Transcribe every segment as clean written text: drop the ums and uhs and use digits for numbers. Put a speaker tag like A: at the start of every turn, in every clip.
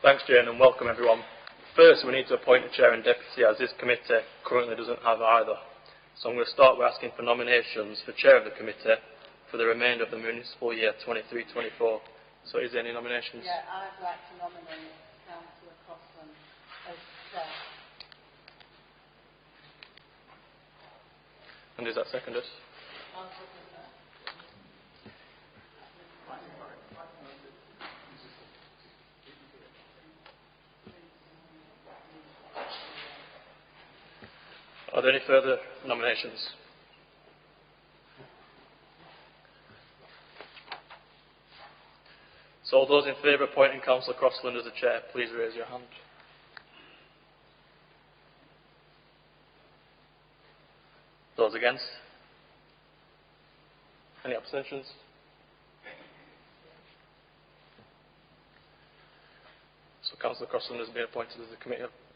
A: Thanks, Jayne, and welcome everyone. First, we need to appoint a chair and deputy, as this committee currently doesn't have either. So I'm going to start by asking for nominations for chair of the committee for the remainder of the municipal year 23-24. So is there any nominations?
B: Yeah, I'd like to nominate Councillor Crossland as chair.
A: And is that seconded?
B: I'll second that.
A: Are there any further nominations? So all those in favour of appointing Councillor Crossland as the chair, please raise your hand. Those against? Any abstentions? So Councillor Crossland has been appointed as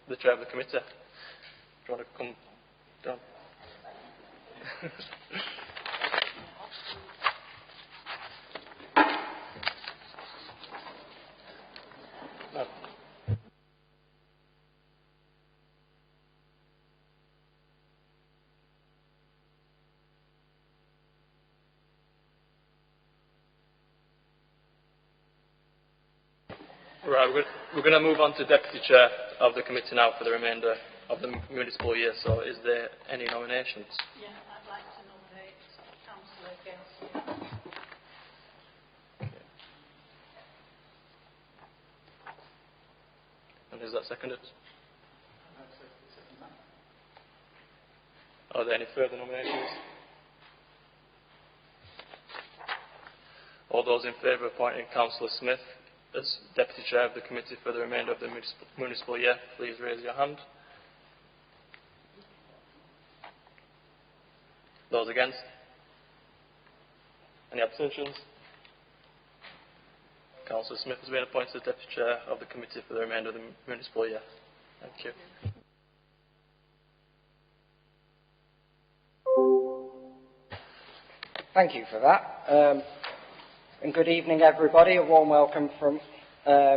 A: the chair of the committee. Do you want to come down? No. Right, we're going to move on to deputy chair of the committee now for the remainder of the municipal year. So is there any nominations?
B: Yeah, I'd like to nominate Councillor Gelson.
A: And is that seconded? Are there any further nominations? All those in favour of appointing Councillor Smith as deputy chair of the committee for the remainder of the municipal year, please raise your hand. Those against? Any abstentions? Councillor Smith has been appointed as deputy chair of the committee for the remainder of the municipal year. Thank you.
C: Thank you for that. And good evening, everybody. A warm welcome from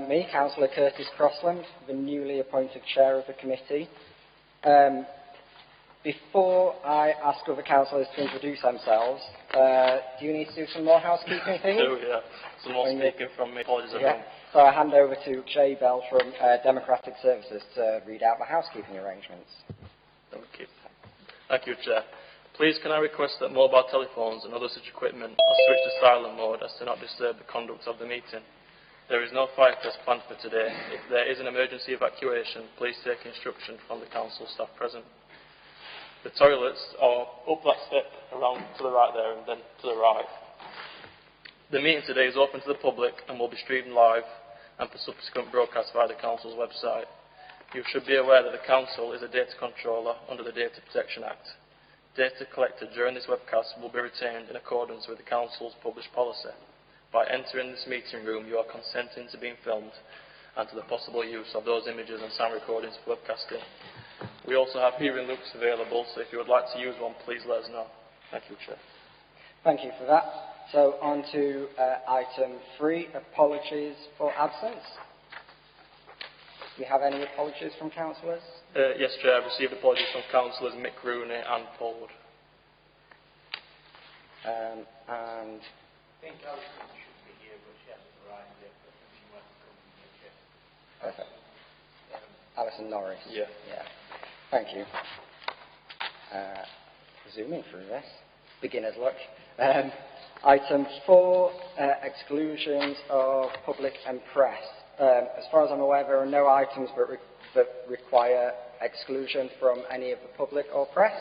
C: me, Councillor Curtis Crossland, the newly appointed chair of the committee. Before I ask other councillors to introduce themselves, do you need to do some more housekeeping things?
A: Yeah. Some more speaking from me. Apologies, everyone.
C: So I hand over to Jay Bell from Democratic Services to read out the housekeeping arrangements.
A: Thank you, Chair. Please can I request that mobile telephones and other such equipment are switched to silent mode as to not disturb the conduct of the meeting. There is no fire test planned for today. If there is an emergency evacuation, please take instruction from the council staff present. The toilets are up that step around to the right there and then to the right. The meeting today is open to the public and will be streamed live and for subsequent broadcast via the council's website. You should be aware that the council is a data controller under the Data Protection Act. Data collected during this webcast will be retained in accordance with the council's published policy. By entering this meeting room, you are consenting to being filmed and to the possible use of those images and sound recordings for webcasting. We also have hearing loops available, so if you would like to use one, please let us know. Thank you, Chair.
C: Thank you for that. So on to item 3, apologies for absence. Do you have any apologies from councillors?
A: Yes, Chair. I've received apologies from councillors Mick Rooney and Paul Wood.
C: And
D: I think Alison should be here, but she hasn't arrived yet, but she might come here.
C: Perfect. Alison Norris.
A: Yeah.
C: Thank you. Zooming through this. Beginner's luck. Item 4, exclusions of public and press. As far as I'm aware, there are no items that require exclusion from any of the public or press.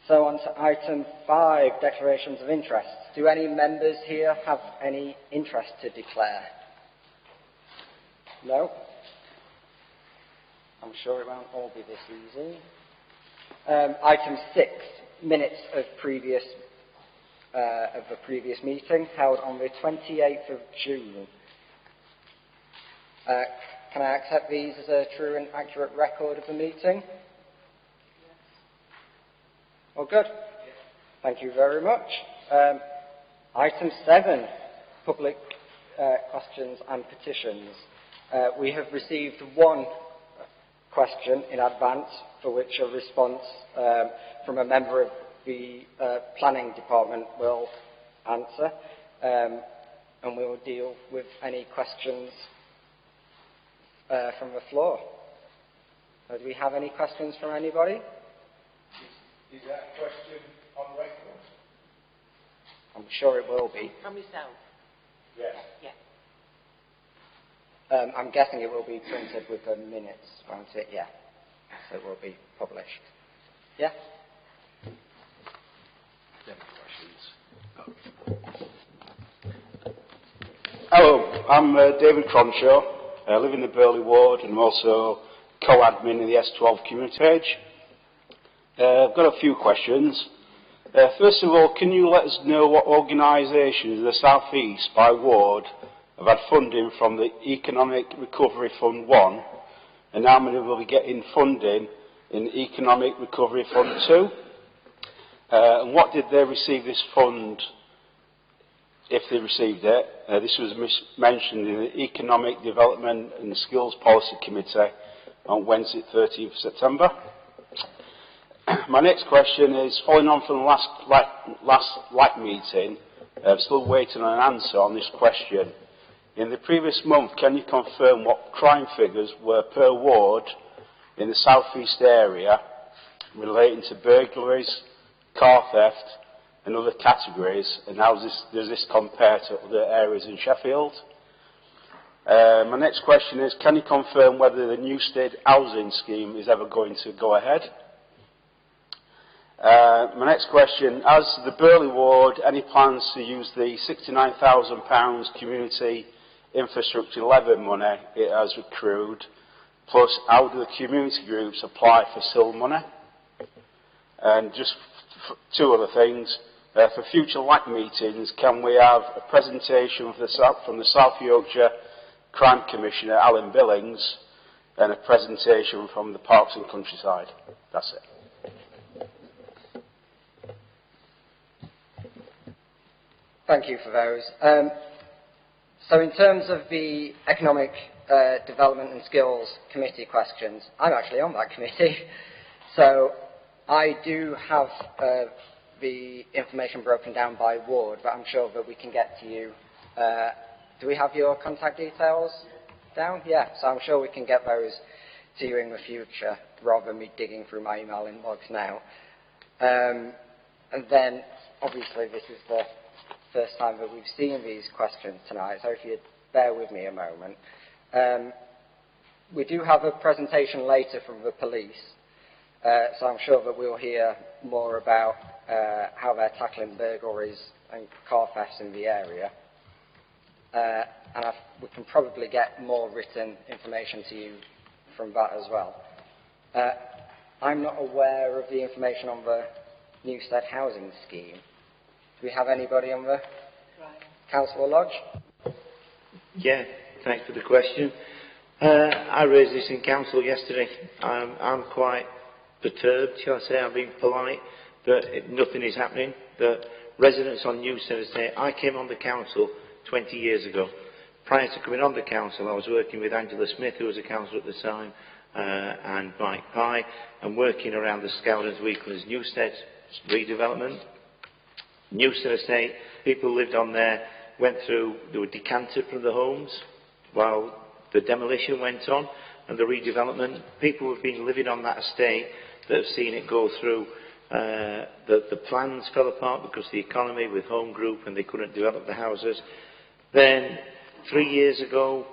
C: So on to item 5, declarations of interest. Do any members here have any interest to declare? No? I'm sure it won't all be this easy. Item 6, minutes of the previous meeting held on the 28th of June. Can I accept these as a true and accurate record of the meeting? Oh, good. Thank you very much. Item 7, public questions and petitions. We have received one question in advance for which a response from a member of the planning department will answer, and we will deal with any questions from the floor. Do we have any questions from anybody?
D: Is that a question on record?
C: I'm sure it will be.
B: From yourself?
D: Yes.
B: Yeah.
C: I'm guessing it will be printed with the minutes, won't it? Yeah. So it will be published. Yeah?
E: Hello, I'm David Cronshaw. I live in the Burley Ward and I'm also co-admin in the S12 community page. I've got a few questions. First of all, can you let us know what organisations in the South East by ward have had funding from the Economic Recovery Fund 1 and how many will be getting funding in the Economic Recovery Fund 2? And what did they receive this fund, if they received it? This was mentioned in the Economic Development and Skills Policy Committee on Wednesday, 13th September. My next question is, following on from the last LAC meeting, I'm still waiting on an answer on this question. In the previous month, can you confirm what crime figures were per ward in the South East area relating to burglaries, car theft and other categories, and how does this compare to other areas in Sheffield? My next question is, can you confirm whether the Newstead housing scheme is ever going to go ahead? My next question, has the Burley Ward any plans to use the £69,000 community infrastructure levy money it has accrued, plus how do the community groups apply for SIL money? And just two other things, for future LAC meetings, can we have a presentation from the South Yorkshire Crime Commissioner Alan Billings and a presentation from the Parks and Countryside? That's it.
C: Thank you for those. So in terms of the Economic Development and Skills Committee questions, I'm actually on that committee. So I do have the information broken down by ward, but I'm sure that we can get to you. Do we have your contact details down? Yeah, so I'm sure we can get those to you in the future, rather than me digging through my email inbox now. And then, obviously, this is the first time that we've seen these questions tonight, so if you'd bear with me a moment. We do have a presentation later from the police, so I'm sure that we'll hear more about how they're tackling burglaries and car thefts in the area. And we can probably get more written information to you from that as well. I'm not aware of the information on the Newstead housing scheme. Do we have anybody on the Councillor Lodge?
F: Yeah, thanks for the question. I raised this in council yesterday. I'm quite perturbed, shall I say. I'm being polite, that nothing is happening. The residents on Newstead Estate, I came on the council 20 years ago. Prior to coming on the council, I was working with Angela Smith, who was a councillor at the time, and Mike Pye, and working around the Scoundrels Weekly's Newstead redevelopment. Newstead Estate, people lived on there, went through, they were decanted from the homes while the demolition went on and the redevelopment. People have been living on that estate that have seen it go through. The plans fell apart because of the economy with Home Group and they couldn't develop the houses. Then 3 years ago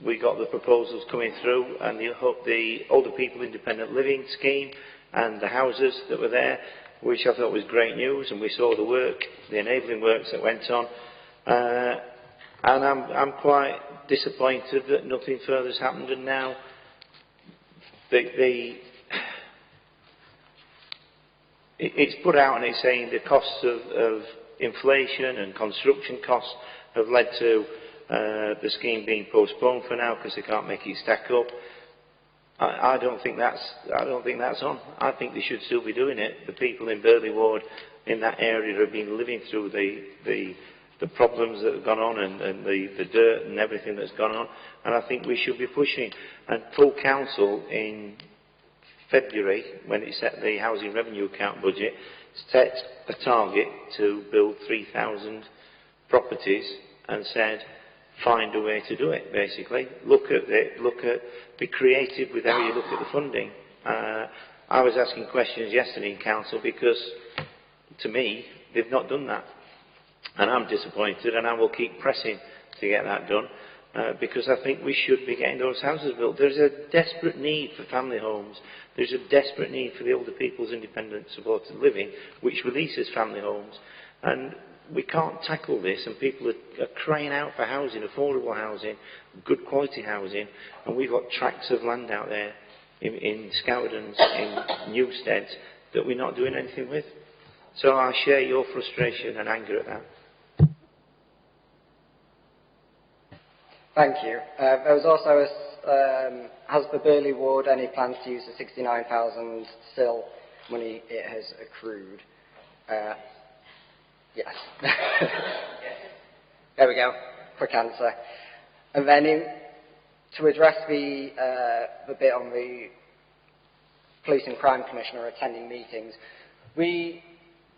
F: we got the proposals coming through and the older people independent living scheme and the houses that were there, which I thought was great news, and we saw the work, the enabling works that went on. And I'm quite disappointed that nothing further has happened, and now it's put out and it's saying the costs of inflation and construction costs have led to the scheme being postponed for now because they can't make it stack up. I don't think that's on. I think they should still be doing it. The people in Burley Ward in that area have been living through the the problems that have gone on and the dirt and everything that's gone on, and I think we should be pushing. And full council in February, when it set the housing revenue account budget, set a target to build 3,000 properties and said, find a way to do it, basically. Look at it, be creative with how you look at the funding. I was asking questions yesterday in council because, to me, they've not done that. And I'm disappointed, and I will keep pressing to get that done, because I think we should be getting those houses built. There's a desperate need for family homes. There's a desperate need for the older people's independent supported living, which releases family homes. And we can't tackle this, and people are crying out for housing, affordable housing, good quality housing, and we've got tracts of land out there in Scowdens, in Newsteads, that we're not doing anything with. So I share your frustration and anger at that.
C: Thank you. There was also has the Burley Ward any plans to use the 69,000 SIL money it has accrued? Yes. There we go. Quick answer. And then to address the bit on the Police and Crime Commissioner attending meetings,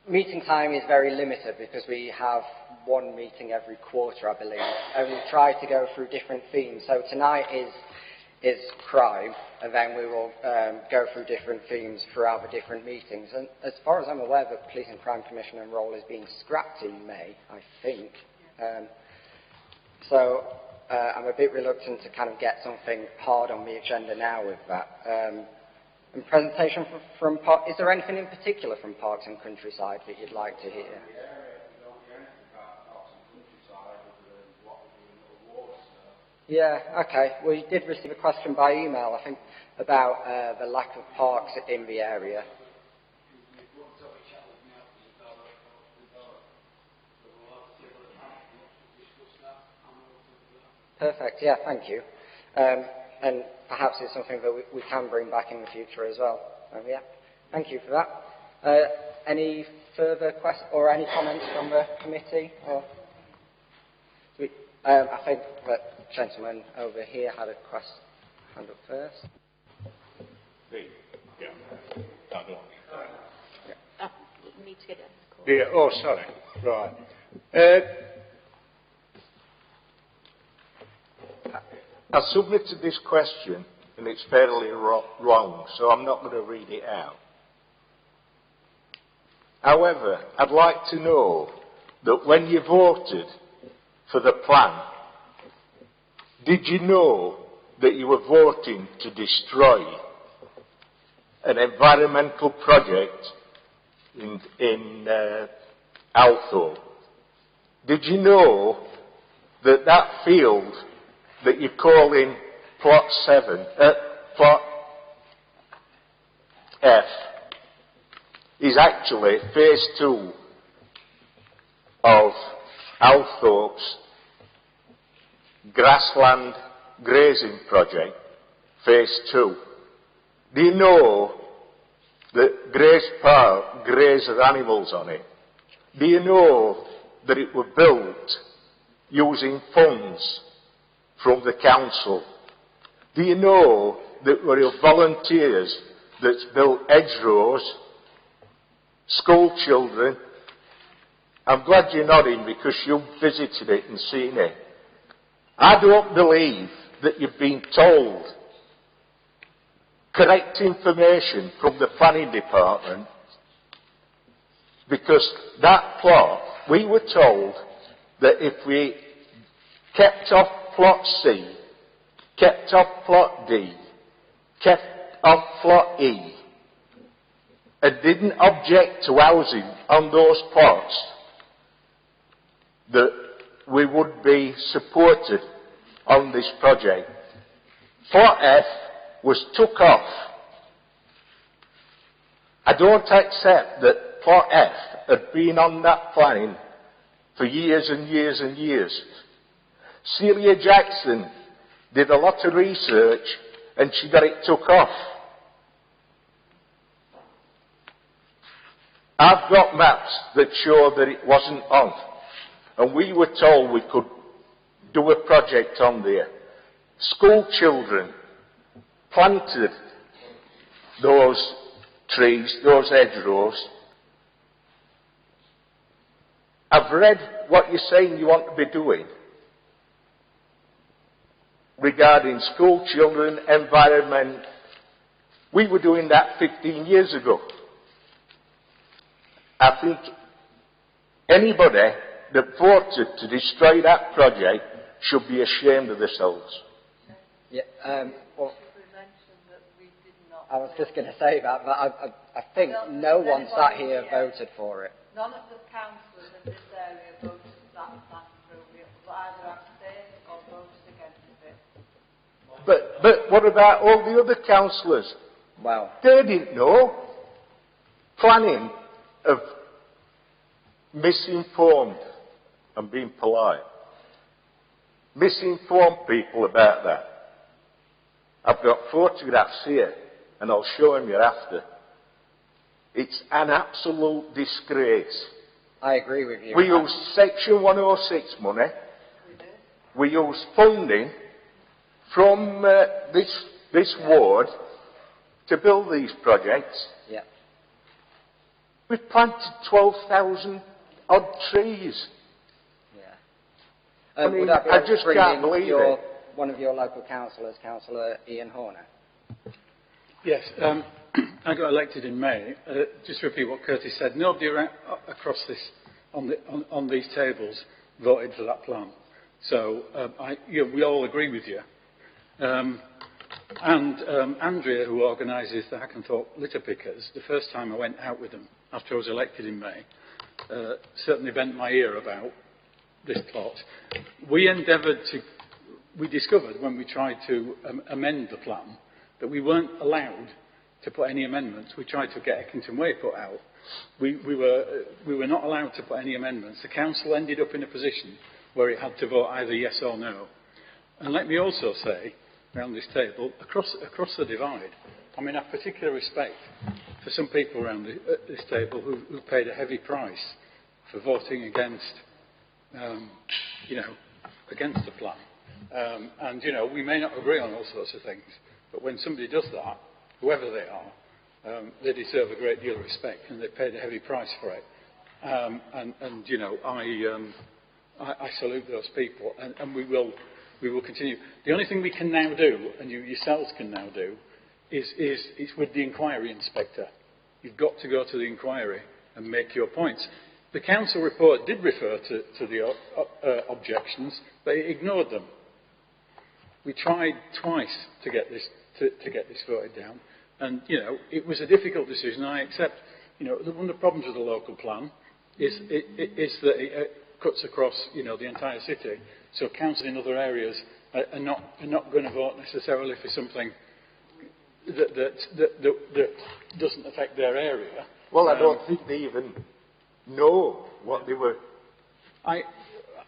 C: meeting time is very limited because we have one meeting every quarter, I believe, and we try to go through different themes. So tonight is crime, and then we will go through different themes throughout the different meetings. And as far as I'm aware, the Police and Crime Commissioner role is being scrapped in May, I think. So I'm a bit reluctant to kind of get something hard on the agenda now with that. And presentation from is there anything in particular from Parks and Countryside that you'd like to hear? Yeah, okay. We did receive a question by email, I think, about the lack of parks in the area. Perfect, yeah, thank you. And perhaps it's something that we can bring back in the future as well. Yeah, thank you for that. Any further questions or any comments from the committee? Or I think that gentleman over here had a hand up first.
B: Need to get it.
G: Yeah, oh, sorry. Right. I submitted this question, and it's fairly wrong, so I'm not going to read it out. However, I'd like to know that when you voted for the plan, did you know that you were voting to destroy an environmental project in Althorpe? Did you know that that field that you're calling Plot F is actually Phase 2 of Althorpe's grassland grazing project, Phase 2? Do you know that Grace Park grazed animals on it? Do you know that it was built using funds from the council? Do you know that we have volunteers that's built hedgerows, school children? I'm glad you're nodding because you've visited it and seen it. I don't believe that you've been told correct information from the planning department, because that plot, we were told that if we kept off Plot C, kept off Plot D, kept off Plot E, and didn't object to housing on those plots, that we would be supported on this project. Plot F was took off. I don't accept that Plot F had been on that planning for years and years and years. Celia Jackson did a lot of research and she got it took off. I've got maps that show that it wasn't on. and we were told we could do a project on there. School children planted those trees, those hedgerows. I've read what you're saying you want to be doing regarding school children, environment. We were doing that 15 years ago. I think anybody that voted to destroy that project should be ashamed of themselves.
C: Yeah, well, I was just going to say that, but I think no one sat here voted for it.
B: None of the councillors in this area voted for that plan through. It was either abstained or voted against it.
G: But what about all the other councillors?
C: Well,
G: They didn't know. Planning of misinformed, and being polite, misinformed people about that. I've got photographs here, and I'll show them you after. It's an absolute disgrace.
C: I agree with you.
G: We use Section 106 money. We use funding from this ward to build these projects.
C: Yeah.
G: We've planted 12,000 odd trees.
C: Yeah.
G: I mean,
C: would that be
G: I
C: able to
G: just
C: bring
G: can't
C: in
G: believe
C: your,
G: it.
C: one of your local councillors, Councillor Ian Horner?
H: Yes, I got elected in May. Just to repeat what Curtis said, nobody across this, on these tables voted for that plan. So we all agree with you. Andrea, who organises the Hackenthorpe litter pickers, the first time I went out with them after I was elected in May, certainly bent my ear about this plot. We discovered when we tried to amend the plan that we weren't allowed to put any amendments. We tried to get Eckington Way put out. We were not allowed to put any amendments. The council ended up in a position where it had to vote either yes or no. And let me also say, around this table, across the divide, I mean, I have particular respect for some people around this table who paid a heavy price for voting against, against the plan. We may not agree on all sorts of things, but when somebody does that, whoever they are, they deserve a great deal of respect, and they paid a heavy price for it. I salute those people, and we will continue. The only thing we can now do, and you yourselves can now do, is with the inquiry inspector. You've got to go to the inquiry and make your points. The council report did refer to the objections, but it ignored them. We tried twice to get this voted down, and it was a difficult decision. I accept. One of the problems with the local plan is that it cuts across the entire city. So councils in other areas are not going to vote necessarily for something that doesn't affect their area.
G: Well, I don't think they even know what they were.
H: I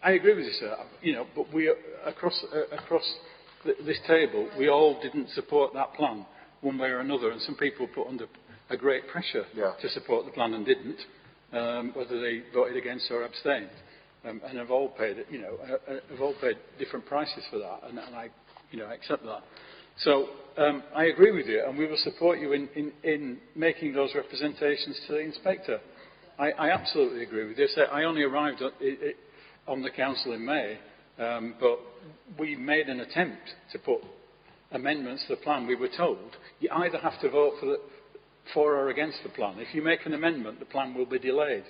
H: agree with you, sir. But we across this table, we all didn't support that plan one way or another, and some people put under a great pressure to support the plan and didn't, whether they voted against or abstained. And have all paid, have all paid different prices for that, and I accept that. So I agree with you, and we will support you in making those representations to the inspector. I absolutely agree with you. So I only arrived on the council in May, but we made an attempt to put amendments to the plan. We were told you either have to vote for or against the plan. If you make an amendment, the plan will be delayed.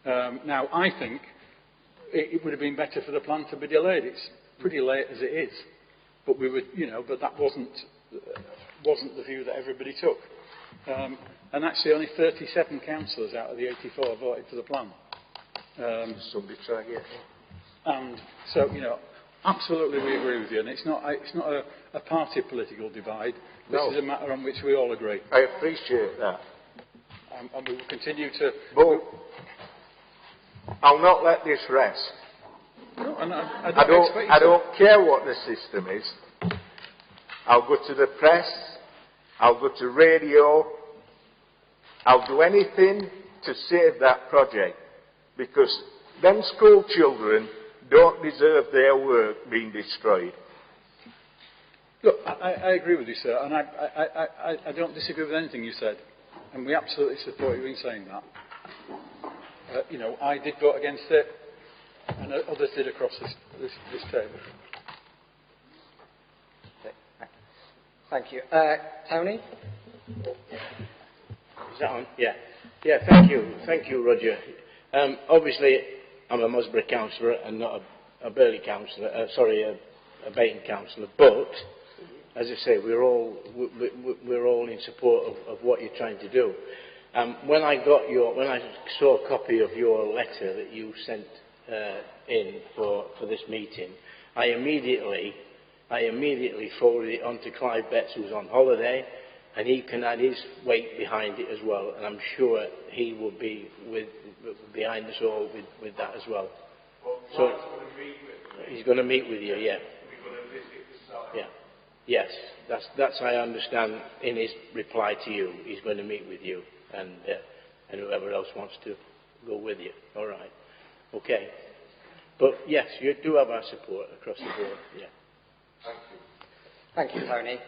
H: Now, I think it would have been better for the plan to be delayed. It's pretty late as it is, but but that wasn't the view that everybody took. And actually, only 37 councillors out of the 84 voted for the plan.
G: Somebody try again.
H: And so, absolutely we agree with you, and it's not a party political divide. This is a matter on which we all agree.
G: I appreciate that.
H: And we will continue to.
G: But I'll not let this rest.
H: No, and I
G: I don't care what the system is. I'll go to the press. I'll go to radio. I'll do anything to save that project, because them school children don't deserve their work being destroyed.
H: Look, I agree with you, sir, and I don't disagree with anything you said, and we absolutely support you in saying that. You know, I did vote against it, and others did across this table.
C: Thank you. Tony?
D: Is that on? Yeah. Yeah, thank you. Thank you, Roger. Obviously, I'm a Musborough councillor and not a Burley councillor, a Bayton councillor, but, as I say, we're all in support of what you're trying to do. When I saw a copy of your letter that you sent in for this meeting, I immediately forwarded it on to Clive Betts, who's on holiday, and he can add his weight behind it as well, and I'm sure he will be behind us all with that as well. So he's going to meet with you, yeah. Yeah. Yes, that's I understand in his reply to you. He's going to meet with you and whoever else wants to go with you. All right. Okay. But yes, you do have our support across the board. Yeah.
C: Thank you, Tony.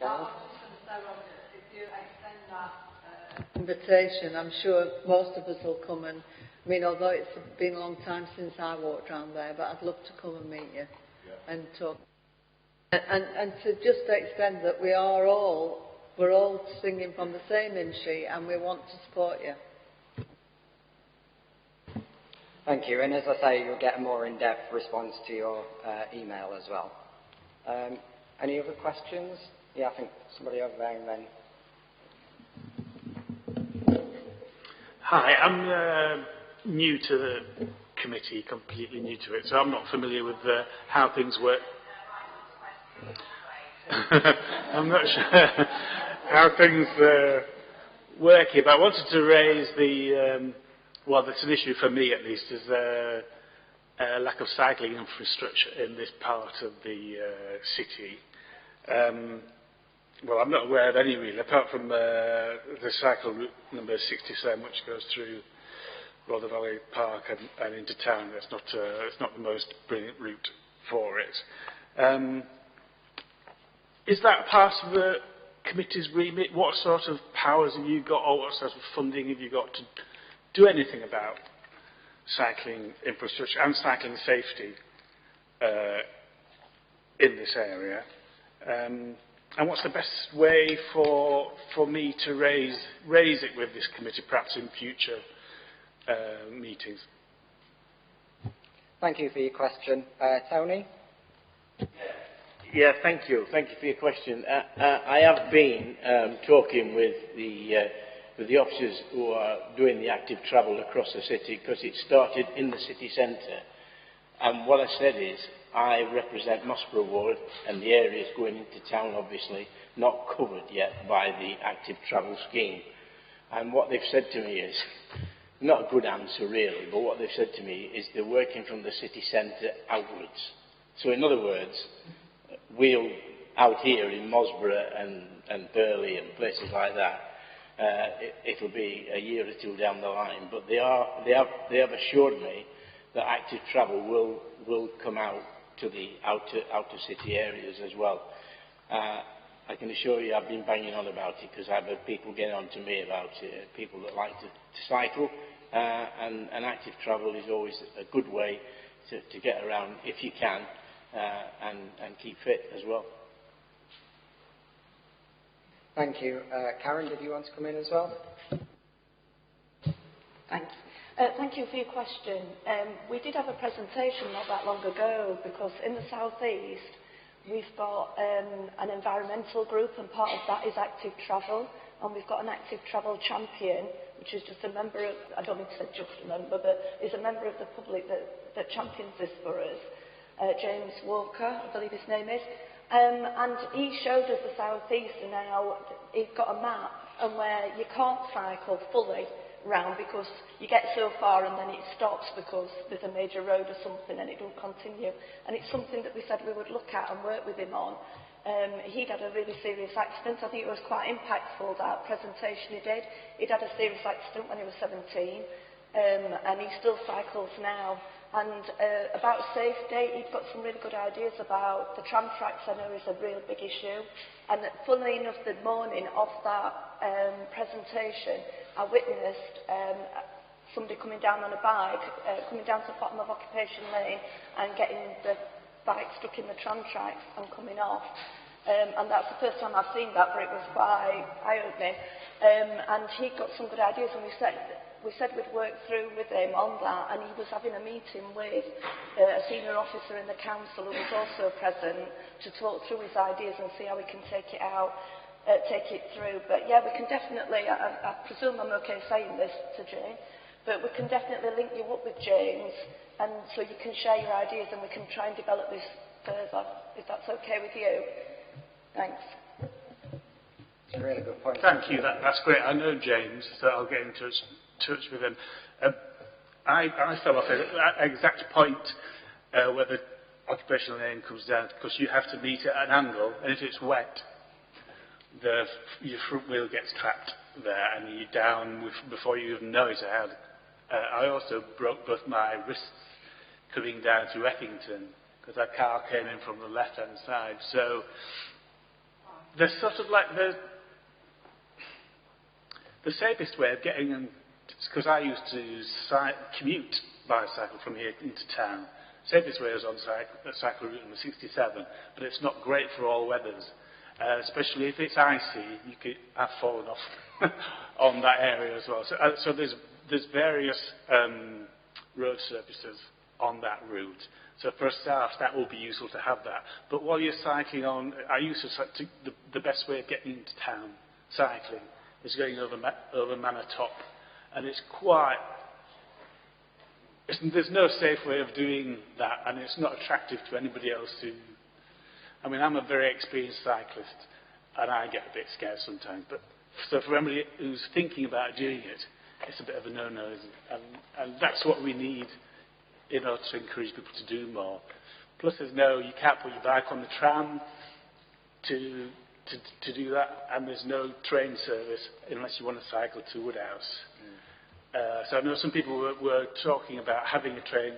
B: I was just going to say, Roger, if you extend that invitation, I'm sure most of us will come and, I mean, although it's been a long time since I walked around there, but I'd love to come and meet you and talk. And to just extend that we're all singing from the same hymn sheet and we want to support you.
C: Thank you. And as I say, you'll get a more in-depth response to your email as well. Any other questions? Yeah, I think somebody over there and then.
I: Hi, I'm new to the committee, completely new to it, so I'm not familiar with how things work. I'm not sure how things work here, but I wanted to raise well, that's an issue for me at least, is lack of cycling infrastructure in this part of the city. Well, I'm not aware of any really, apart from the cycle route number 67, which goes through Rother Valley Park and into town. It's not the most brilliant route for it. Is that part of the committee's remit? What sort of powers have you got, or what sort of funding have you got to do anything about cycling infrastructure and cycling safety in this area? And what's the best way for me to raise it with this committee, perhaps in future meetings?
C: Thank you for your question. Tony?
D: Yeah, thank you. Thank you for your question. I have been talking with the officers who are doing the active travel across the city, because it started in the city centre. And what I said is, I represent Musborough Ward, and the areas going into town, obviously, not covered yet by the active travel scheme. And what they've said to me is, not a good answer really, but what they've said to me is they're working from the city centre outwards. So in other words, we'll out here in Musborough and Burley and places like that, it'll be a year or two down the line. But they have assured me that active travel will come out to the outer city areas as well. I can assure you I've been banging on about it, because I've had people getting on to me about it, people that like to cycle, and active travel is always a good way to get around if you can, and keep fit as well.
C: Thank you. Karen, did you want to come in as well?
J: Thanks. Thank you for your question. We did have a presentation not that long ago, because in the southeast we've got an environmental group, and part of that is active travel, and we've got an active travel champion, which is just a member of, I don't mean to say just a member, but is a member of the public that champions this for us. James Walker, I believe his name is. And he showed us the southeast, and now he's got a map and where you can't cycle fully round, because you get so far and then it stops because there's a major road or something and it don't continue. And it's something that we said we would look at and work with him on. He'd had a really serious accident. I think it was quite impactful, that presentation he did. He'd had a serious accident when he was 17. and he still cycles now. And about safety, he's got some really good ideas about the tram tracks. I know is a real big issue. And funnily enough, the morning of that presentation, I witnessed somebody coming down on a bike, coming down to the bottom of Occupation Lane and getting the bike stuck in the tram tracks and coming off. And that's the first time I've seen that, but it was quite eye-opening. And he got some good ideas, and we said we'd work through with him on that, and he was having a meeting with a senior officer in the council who was also present to talk through his ideas and see how we can take it through. But yeah, we can definitely, I presume I'm okay saying this to Jayne, but we can definitely link you up with James, and so you can share your ideas and we can try and develop this further, if that's okay with you. Thanks.
C: It's a really good point.
I: Thank you, that's great. I know James, so I'll get in touch with him. I fell off at that exact point where the occupational lane comes down, because you have to meet at an angle, and if it's wet, your front wheel gets trapped there, and you're down before you even know it. I also broke both my wrists coming down to Eckington, because that car came in from the left-hand side. So there's sort of like the safest way of getting them, because I used to commute bicycle from here into town. Safest way is on cycle route number 67, but it's not great for all weathers, especially if it's icy. I've fallen off on that area as well. So there's various road surfaces on that route. So for a start, that will be useful to have that. But while you're cycling on, I used to the best way of getting into town cycling is going over Manor Top, and there's no safe way of doing that, and it's not attractive to anybody else I mean, I'm a very experienced cyclist, and I get a bit scared sometimes, but so for anybody who's thinking about doing it, it's a bit of a no-no, and that's what we need in order to encourage people to do more. Plus, you can't put your bike on the tram to do that, and there's no train service unless you want to cycle to Woodhouse. So I know some people were talking about having a train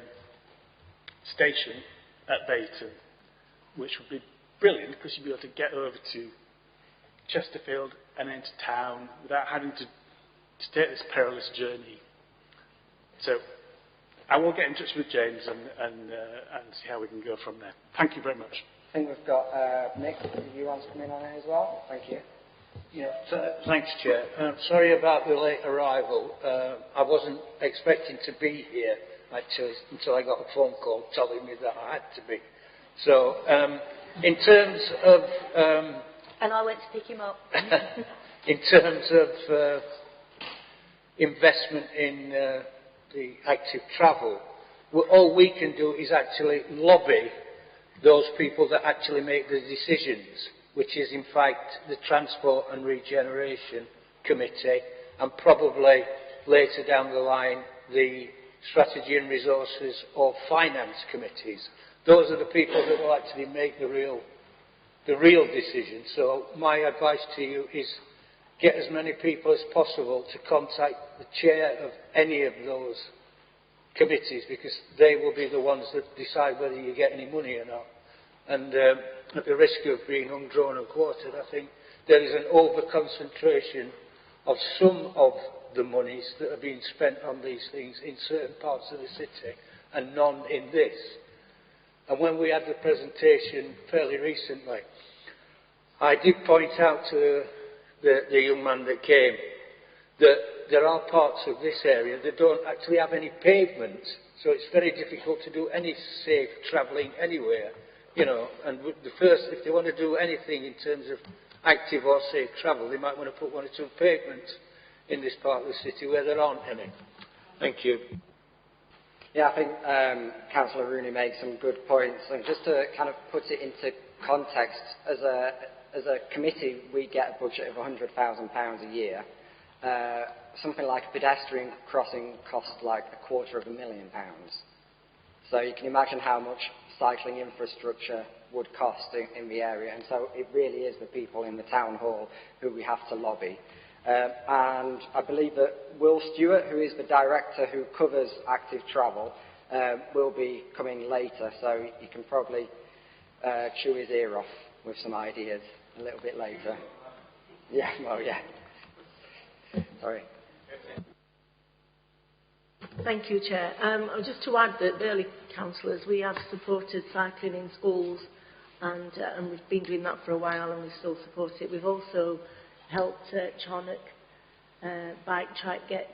I: station at Bayton, which would be brilliant, because you'd be able to get over to Chesterfield and into town without having to take this perilous journey. So I will get in touch with James and see how we can go from there. Thank you very much.
C: I think we've got Nick, if you want to come in on it as well. Thank you.
K: Yeah, thanks, Chair. Sorry about the late arrival. I wasn't expecting to be here, actually, until I got a phone call telling me that I had to be. So, in terms of...
J: and I went to pick him up.
K: In terms of investment in the active travel, all we can do is actually lobby those people that actually make the decisions, which is in fact the Transport and Regeneration Committee, and probably later down the line the Strategy and Resources or Finance Committees. Those are the people that will actually make the real decision. So my advice to you is get as many people as possible to contact the chair of any of those committees, because they will be the ones that decide whether you get any money or not. And at the risk of being undrawn and quartered, I think there is an over-concentration of some of the monies that are being spent on these things in certain parts of the city and none in this. And when we had the presentation fairly recently, I did point out to the young man that came that there are parts of this area that don't actually have any pavement, so it's very difficult to do any safe travelling anywhere. You know, and if they want to do anything in terms of active or safe travel, they might want to put one or two pavements in this part of the city where there aren't any. Thank you.
C: Yeah, I think Councillor Rooney makes some good points, and just to kind of put it into context, as a committee, we get a budget of £100,000 a year. Something like a pedestrian crossing costs like £250,000. So you can imagine how much cycling infrastructure would cost in the area, and so it really is the people in the town hall who we have to lobby. And I believe that Will Stewart, who is the director who covers active travel, will be coming later, so you can probably chew his ear off with some ideas a little bit later. Yeah, well, yeah. Sorry.
L: Thank you, Chair. Just to add that the early councillors, we have supported cycling in schools, and we've been doing that for a while, and we still support it. We've also helped Charnock bike track get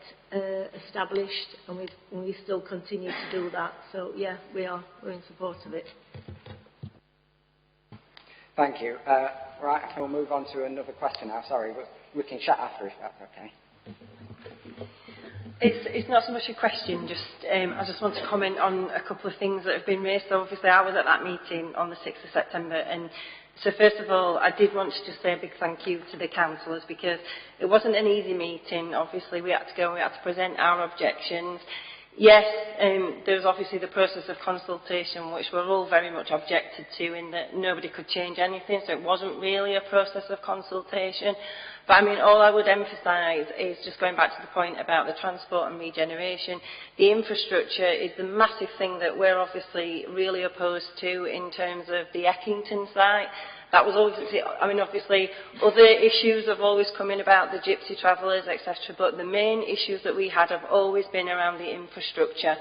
L: established, and we still continue to do that. So yeah, we're in support of it.
C: Thank you. Right, we'll move on to another question now. Sorry, but we can chat after if that's okay.
M: It's not so much a question, I just want to comment on a couple of things that have been raised. So obviously I was at that meeting on the 6th of September, and so first of all I did want to just say a big thank you to the councillors, because it wasn't an easy meeting. Obviously we had to go and we had to present our objections. Yes, there was obviously the process of consultation, which we're all very much objected to, in that nobody could change anything, so it wasn't really a process of consultation. But I mean, all I would emphasise is just going back to the point about the transport and regeneration. The infrastructure is the massive thing that we're obviously really opposed to in terms of the Eckington site. That was always, I mean, obviously, other issues have always come in about the gypsy travellers, etc. But the main issues that we had have always been around the infrastructure.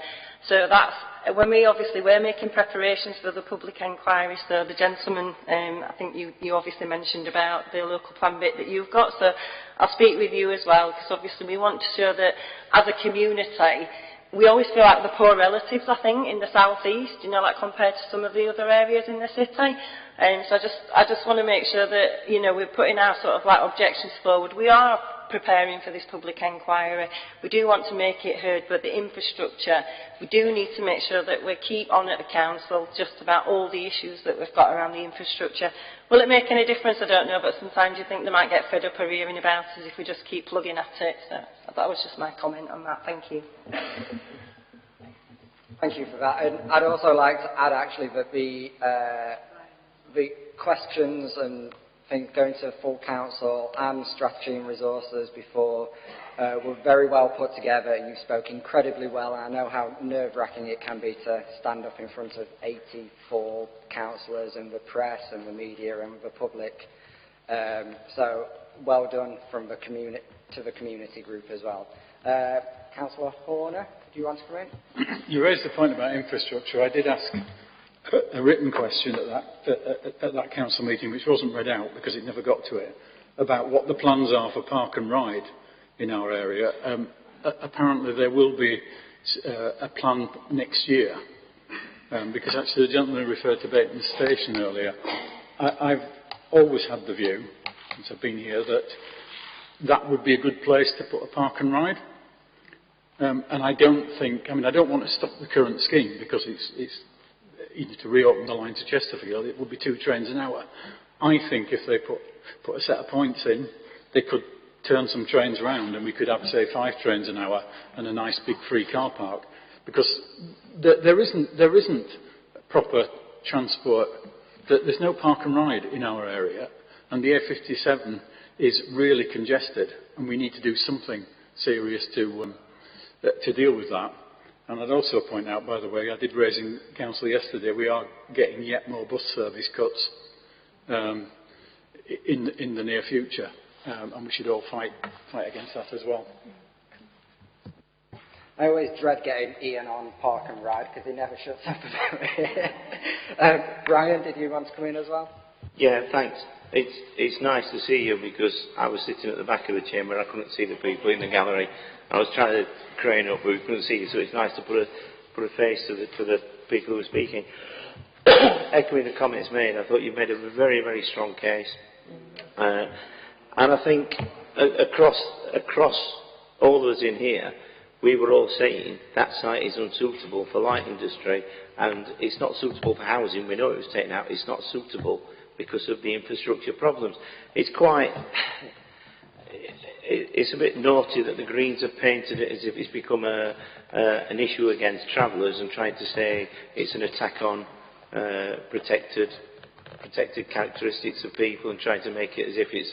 M: So that's, when we're making preparations for the public inquiry. So the gentleman, I think you obviously mentioned about the local plan bit that you've got. So I'll speak with you as well, because obviously we want to show that as a community, we always feel like the poor relatives, I think, in the south east, you know, like compared to some of the other areas in the city. So I just want to make sure that, you know, we're putting our sort of like objections forward. We are preparing for this public inquiry. We do want to make it heard, but the infrastructure, we do need to make sure that we keep on at the council just about all the issues that we've got around the infrastructure. Will it make any difference? I don't know, but sometimes you think they might get fed up of hearing about us if we just keep plugging at it. So that was just my comment on that. Thank you.
C: Thank you for that. And I'd also like to add actually that the questions and things going to full council and strategy and resources before were very well put together. You spoke incredibly well, and I know how nerve-wracking it can be to stand up in front of 84 councillors and the press and the media and the public. So well done from the community to the community group as well. Councillor Horner, do you want to come in?
H: You raised the point about infrastructure. I did ask a written question at that council meeting, which wasn't read out because it never got to it, about what the plans are for park and ride in our area. Apparently there will be a plan next year, because actually the gentleman referred to Bateman Station earlier. I've always had the view, since I've been here, that would be a good place to put a park and ride. And I don't want to stop the current scheme, because it's even to reopen the line to Chesterfield, it would be 2 trains an hour. I think if they put a set of points in, they could turn some trains around and we could have, say, 5 trains an hour and a nice big free car park. Because there isn't proper transport, there's no park and ride in our area, and the A57 is really congested, and we need to do something serious to deal with that. And I'd also point out, by the way, I did raise in council yesterday, we are getting yet more bus service cuts in the near future, and we should all fight against that as well.
C: I always dread getting Ian on park and ride because he never shuts up about it. Brian, did you want to come in as well?
F: Yeah, thanks. It's nice to see you, because I was sitting at the back of the chamber. I couldn't see the people in the gallery. I was trying to crane up, but we couldn't see you, so it's nice to put a face to the people who are speaking. Echoing the comments made, I thought you made a very, very strong case. And I think across all of us in here, we were all saying that site is unsuitable for light industry, and it's not suitable for housing. We know it was taken out. It's not suitable because of the infrastructure problems. It's a bit naughty that the Greens have painted it as if it's become an issue against travellers, and trying to say it's an attack on protected protected characteristics of people and trying to make it as if it's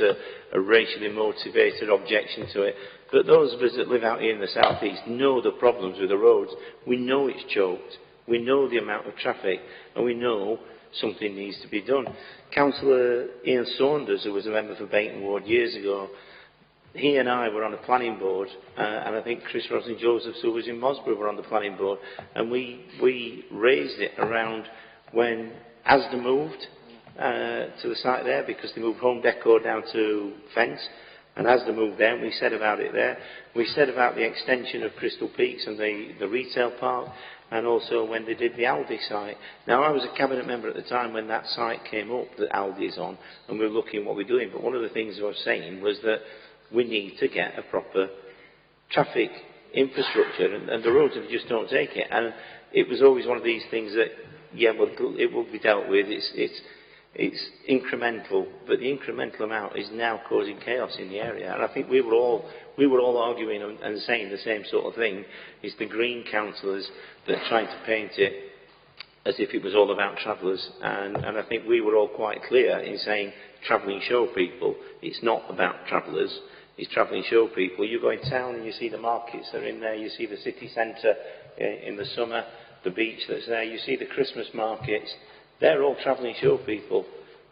F: a racially motivated objection to it. But those of us that live out here in the South East know the problems with the roads. We know it's choked. We know the amount of traffic, and we know something needs to be done. Councillor Ian Saunders, who was a member for Bayton Ward years ago, he and I were on a planning board, and I think Chris Roslin-Josephs, who was in Mosborough, were on the planning board, and we raised it around when Asda moved to the site there, because they moved Home Decor down to Fence, and Asda moved there, and we said about it there. We said about the extension of Crystal Peaks and the retail park, and also when they did the Aldi site. Now, I was a cabinet member at the time when that site came up that Aldi is on, and we were looking at what we're doing. But one of the things I was saying was that we need to get a proper traffic infrastructure, and the roads just don't take it. And it was always one of these things that, yeah, well, it will be dealt with. It's incremental, but the incremental amount is now causing chaos in the area. And I think we were all arguing and saying the same sort of thing. It's the Green councillors that are trying to paint it as if it was all about travellers. And I think we were all quite clear in saying travelling show people. It's not about travellers. It's travelling show people. You go in town and you see the markets that are in there. You see the city centre in the summer, the beach that's there. You see the Christmas markets. They're all travelling show people,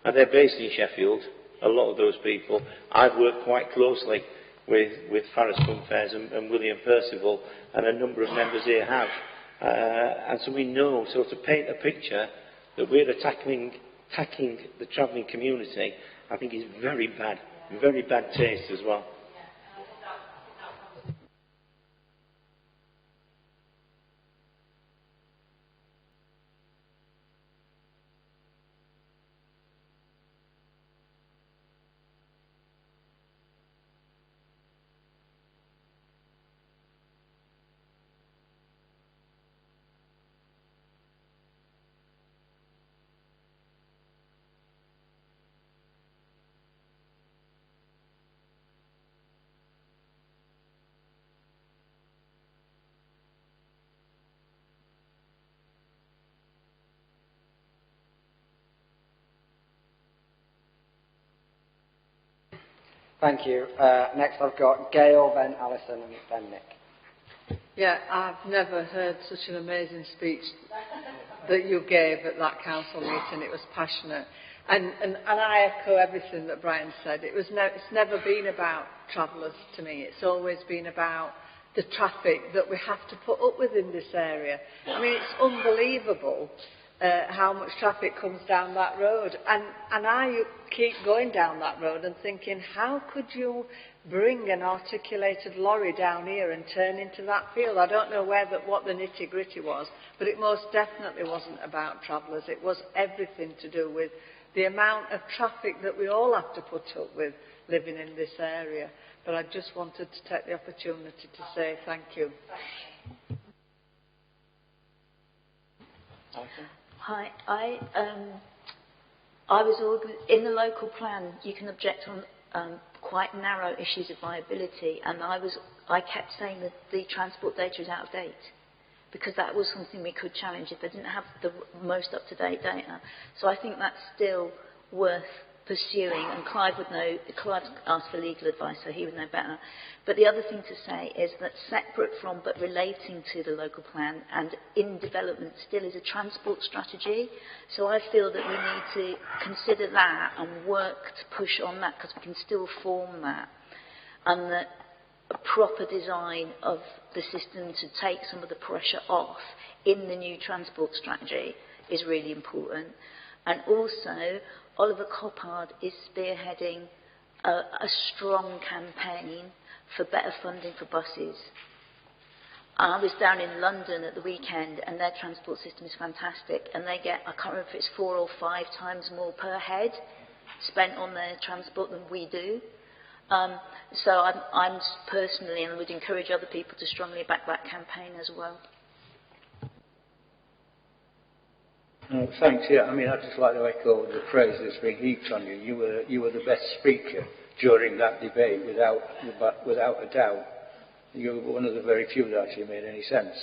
F: and they're based in Sheffield, a lot of those people. I've worked quite closely with Faris Funfairs and William Percival, and a number of members here have. And so we know, so to paint a picture that we're attacking the travelling community, I think is very bad taste as well.
C: Thank you. Next I've got Gail, then Alison, and then Nick.
B: Yeah, I've never heard such an amazing speech that you gave at that council meeting. It was passionate. And I echo everything that Brian said. It's never been about travellers to me. It's always been about the traffic that we have to put up with in this area. I mean, it's unbelievable how much traffic comes down that road. And I keep going down that road and thinking, how could you bring an articulated lorry down here and turn into that field? I don't know what the nitty-gritty was, but it most definitely wasn't about travellers. It was everything to do with the amount of traffic that we all have to put up with living in this area. But I just wanted to take the opportunity to say thank you.
N: Hi, I was in the local plan. You can object on quite narrow issues of viability, and I kept saying that the transport data is out of date, because that was something we could challenge if they didn't have the most up-to-date data. So I think that's still worth pursuing, and Clive would know. Clive asked for legal advice, so he would know better. But the other thing to say is that separate from but relating to the local plan and in development still is a transport strategy. So I feel that we need to consider that and work to push on that, because we can still form that. And that a proper design of the system to take some of the pressure off in the new transport strategy is really important. And also, Oliver Coppard is spearheading a strong campaign for better funding for buses. I was down in London at the weekend, and their transport system is fantastic, and they get, I can't remember if it's 4 or 5 times more per head spent on their transport than we do. So I'm personally, and would encourage other people to strongly back that campaign as well.
K: Thanks. Yeah, I mean, I'd just like to echo the praise that's been heaped on you. You were the best speaker during that debate, without a doubt. You were one of the very few that actually made any sense.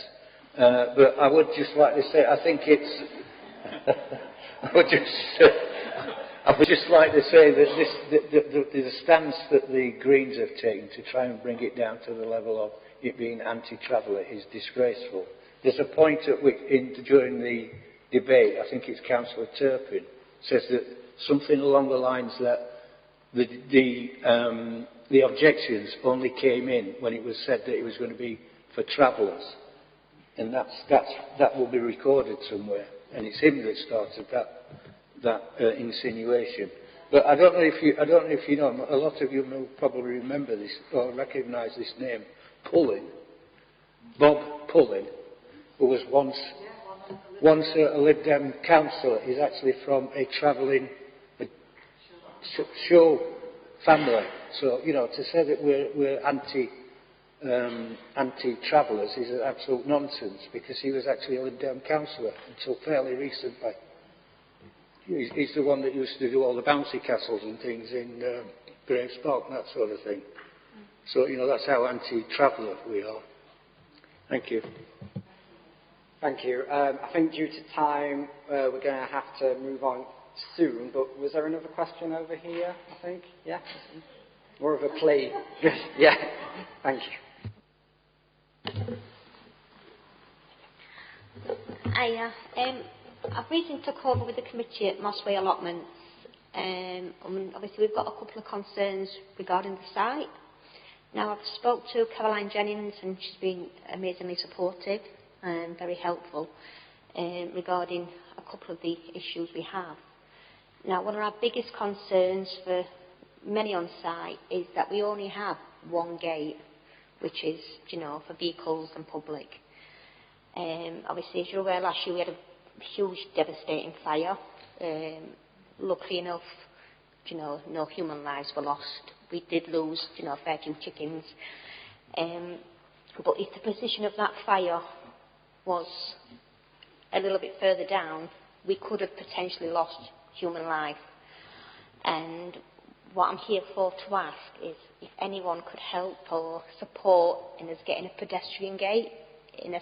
K: But I would just like to say, I think it's... I would just like to say that the stance that the Greens have taken to try and bring it down to the level of it being anti-traveller is disgraceful. There's a point at which, during the debate, I think it's Councillor Turpin, says that something along the lines that the objections only came in when it was said that it was going to be for travellers. And that will be recorded somewhere. And it's him that started that insinuation. But I don't know if you know, a lot of you will probably remember this or recognise this name, Pullin. Bob Pullin, who was once a Lib Dem councillor, is actually from a travelling show family. So, you know, to say that we're anti-travellers is absolute nonsense, because he was actually a Lib Dem councillor until fairly recently. He's the one that used to do all the bouncy castles and things in Graves Park and that sort of thing. So, you know, that's how anti-traveller we are. Thank you.
C: Thank you. I think due to time, we're going to have to move on soon, but was there another question over here, I think? Yeah? More of a plea. Yeah. Thank you.
O: I've recently took over with the committee at Mossway Allotments. Obviously, we've got a couple of concerns regarding the site. Now, I've spoke to Caroline Jennings, and she's been amazingly supportive and very helpful regarding a couple of the issues we have. Now, one of our biggest concerns for many on site is that we only have one gate, which is, you know, for vehicles and public. Obviously, as you're aware, last year we had a huge, devastating fire. Luckily enough, you know, no human lives were lost. We did lose, you know, a fair few chickens. But if the position of that fire was a little bit further down, we could have potentially lost human life. And what I'm here for to ask is if anyone could help or support in us getting a pedestrian gate in a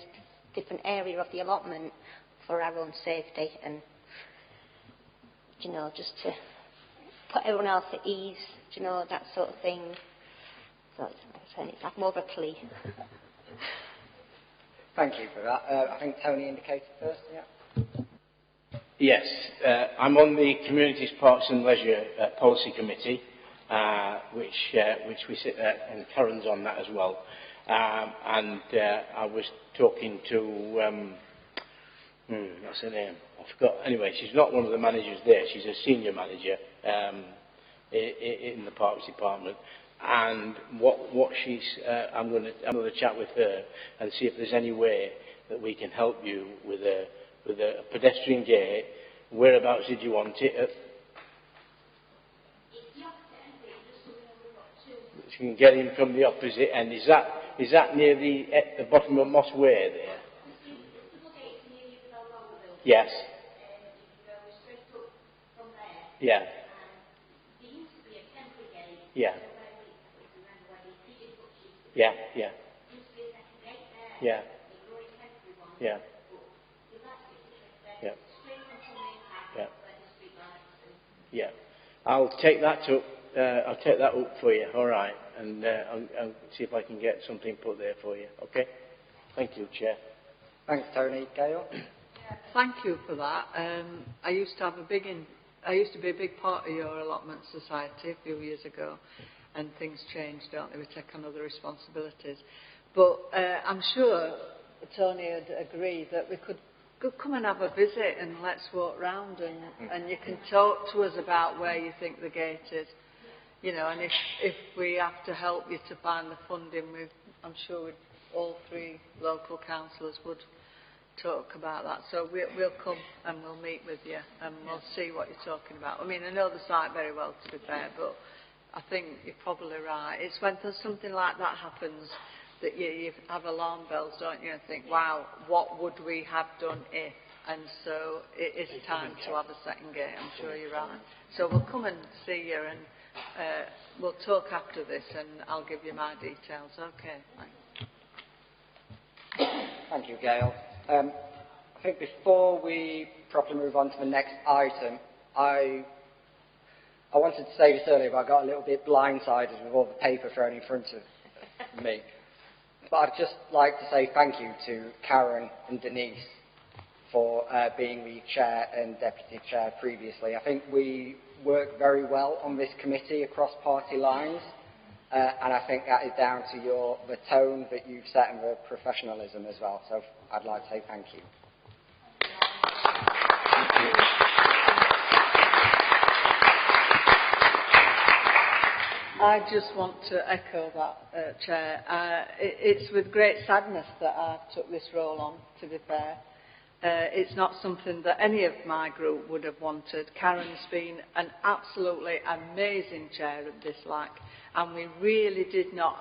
O: different area of the allotment for our own safety and, you know, just to put everyone else at ease, you know, that sort of thing. So it's like more of a plea.
C: Thank you for that. I think Tony indicated first, yeah?
D: Yes, I'm on the Communities, Parks and Leisure Policy Committee, which we sit at, and Karen's on that as well. I was talking to, what's her name? I forgot. Anyway, she's not one of the managers there. She's a senior manager in the Parks Department. And what she's, I'm going to chat with her and see if there's any way that we can help you with a pedestrian gate. Whereabouts did you want it? You can get in from the opposite end. Is that near the bottom of Moss Way there? Yes. Yeah. Yeah. Yeah, yeah. Yeah. Yeah. Yeah. Yeah. Yeah. I'll take that up for you, all right, and I'll see if I can get something put there for you, okay? Thank you, Chair.
C: Thanks, Tony. Gail?
B: Thank you for that. I used to be a big part of your allotment society a few years ago, and things change, don't they? We take on other responsibilities. But I'm sure Tony would agree that we could come and have a visit and let's walk round and you can talk to us about where you think the gate is. You know, and if we have to help you to find the funding, I'm sure all three local councillors would talk about that. So we'll come and we'll meet with you and we'll see what you're talking about. I mean, I know the site very well, to be fair, but I think you're probably right. It's when something like that happens that you have alarm bells, don't you, and think, wow, what would we have done if? And so it is time to have a second gate, I'm sure you're right. So we'll come and see you and we'll talk after this and I'll give you my details. Okay, thanks.
C: Thank you, Gail. I think before we properly move on to the next item, I I wanted to say this earlier, but I got a little bit blindsided with all the paper thrown in front of me. But I'd just like to say thank you to Karen and Denise for being the chair and deputy chair previously. I think we work very well on this committee across party lines, and I think that is down to the tone that you've set and the professionalism as well. So I'd like to say thank you.
B: I just want to echo that, Chair. It's with great sadness that I took this role on, to be fair. It's not something that any of my group would have wanted. Karen's been an absolutely amazing chair of this LAC, and we really did not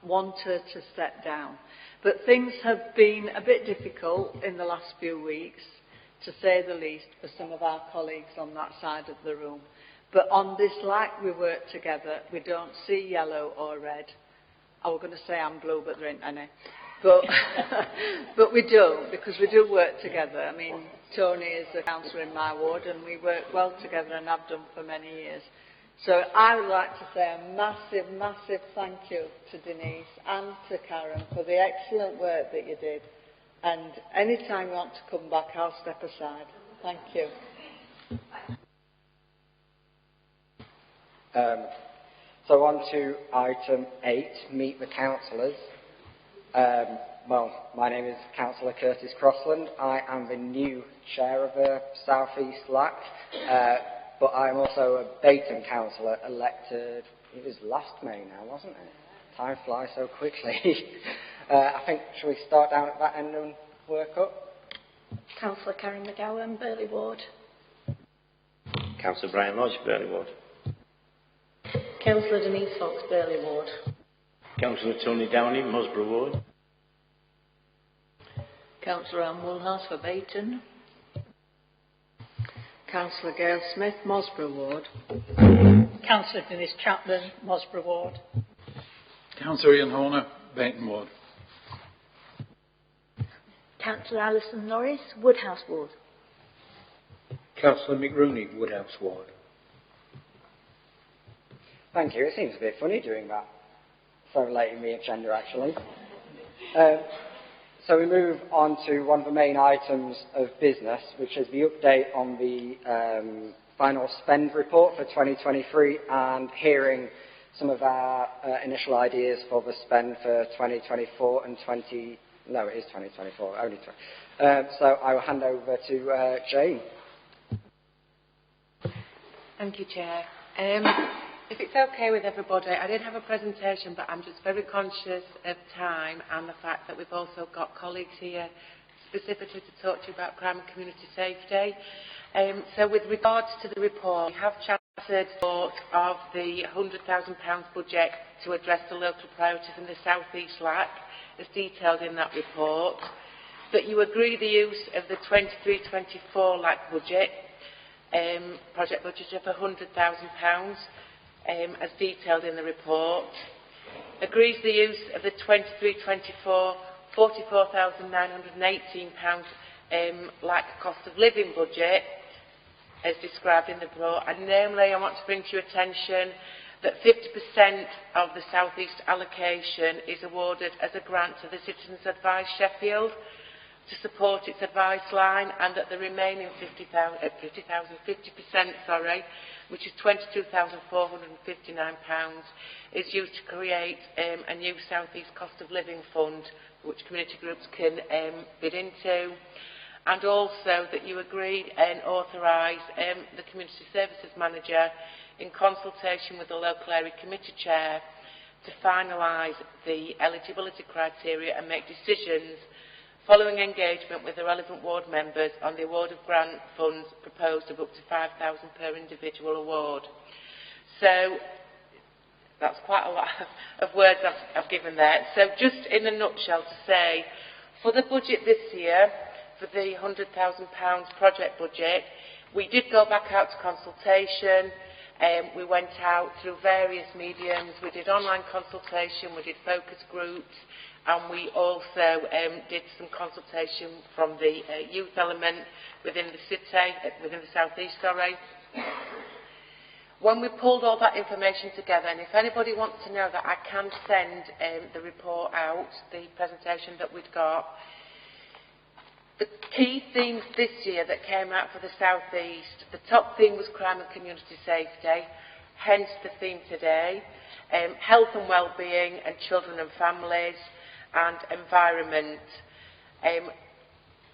B: want her to step down. But things have been a bit difficult in the last few weeks, to say the least, for some of our colleagues on that side of the room. But on this LAC, we work together. We don't see yellow or red. I was going to say I'm blue, but there ain't any. But we do, because we do work together. I mean, Tony is a councillor in my ward, and we work well together and have done for many years. So I would like to say a massive, massive thank you to Denise and to Karen for the excellent work that you did. And any time you want to come back, I'll step aside. Thank you.
C: So on to item 8, meet the councillors. Well, my name is Councillor Curtis Crossland. I am the new chair of the South East LAC, but I'm also a Bayton councillor elected, it was last May now, wasn't it? Time flies so quickly. I think, shall we start down at that end and work up?
L: Councillor Karen McGowan, Burley Ward.
F: Councillor Brian Lodge, Burley Ward.
L: Councillor Denise Fox, Burley Ward.
D: Councillor Tony Downey, Musborough Ward.
B: Councillor Anne Woolhouse for Bayton. Councillor Gail Smith, Musborough Ward.
P: Councillor Denise Chapman, Musborough Ward.
H: Councillor Ian Horner, Bayton Ward.
N: Councillor Alison Norris, Woodhouse Ward.
K: Councillor Mick Rooney, Woodhouse Ward.
C: Thank you. It seems a bit funny doing that so late in the agenda, actually. So we move on to one of the main items of business, which is the update on the final spend report for 2023 and hearing some of our initial ideas for the spend for 2024 and 2024, only 20. So I will hand over to Jayne.
Q: Thank you, Chair. If it's okay with everybody, I did have a presentation, but I'm just very conscious of time and the fact that we've also got colleagues here specifically to talk to you about crime and community safety. So with regards to the report, we have chatted of the £100,000 budget to address the local priorities in the South East LAC, as detailed in that report. But you agree the use of the 23-24 LAC budget, project budget of £100,000, as detailed in the report, agrees the use of the 23-24 £44,918 LAC cost of living budget as described in the report, and namely I want to bring to your attention that 50% of the South East allocation is awarded as a grant to the Citizens Advice Sheffield to support its advice line, and that the remaining 50%, which is £22,459, is used to create a new South East cost of living fund which community groups can bid into, and also that you agree and authorise the Community Services Manager in consultation with the local area committee chair to finalise the eligibility criteria and make decisions following engagement with the relevant ward members on the award of grant funds proposed of up to £5,000 per individual award. So that's quite a lot of words I've given there. So just in a nutshell to say, for the budget this year, for the £100,000 project budget, we did go back out to consultation. We went out through various mediums. We did online consultation, we did focus groups, and we also did some consultation from the youth element within the city, within the South East, sorry. When we pulled all that information together, and if anybody wants to know that, I can send the report out, the presentation that we'd got. The key themes this year that came out for the South East, the top theme was crime and community safety, hence the theme today, health and well-being and children and families, and environment.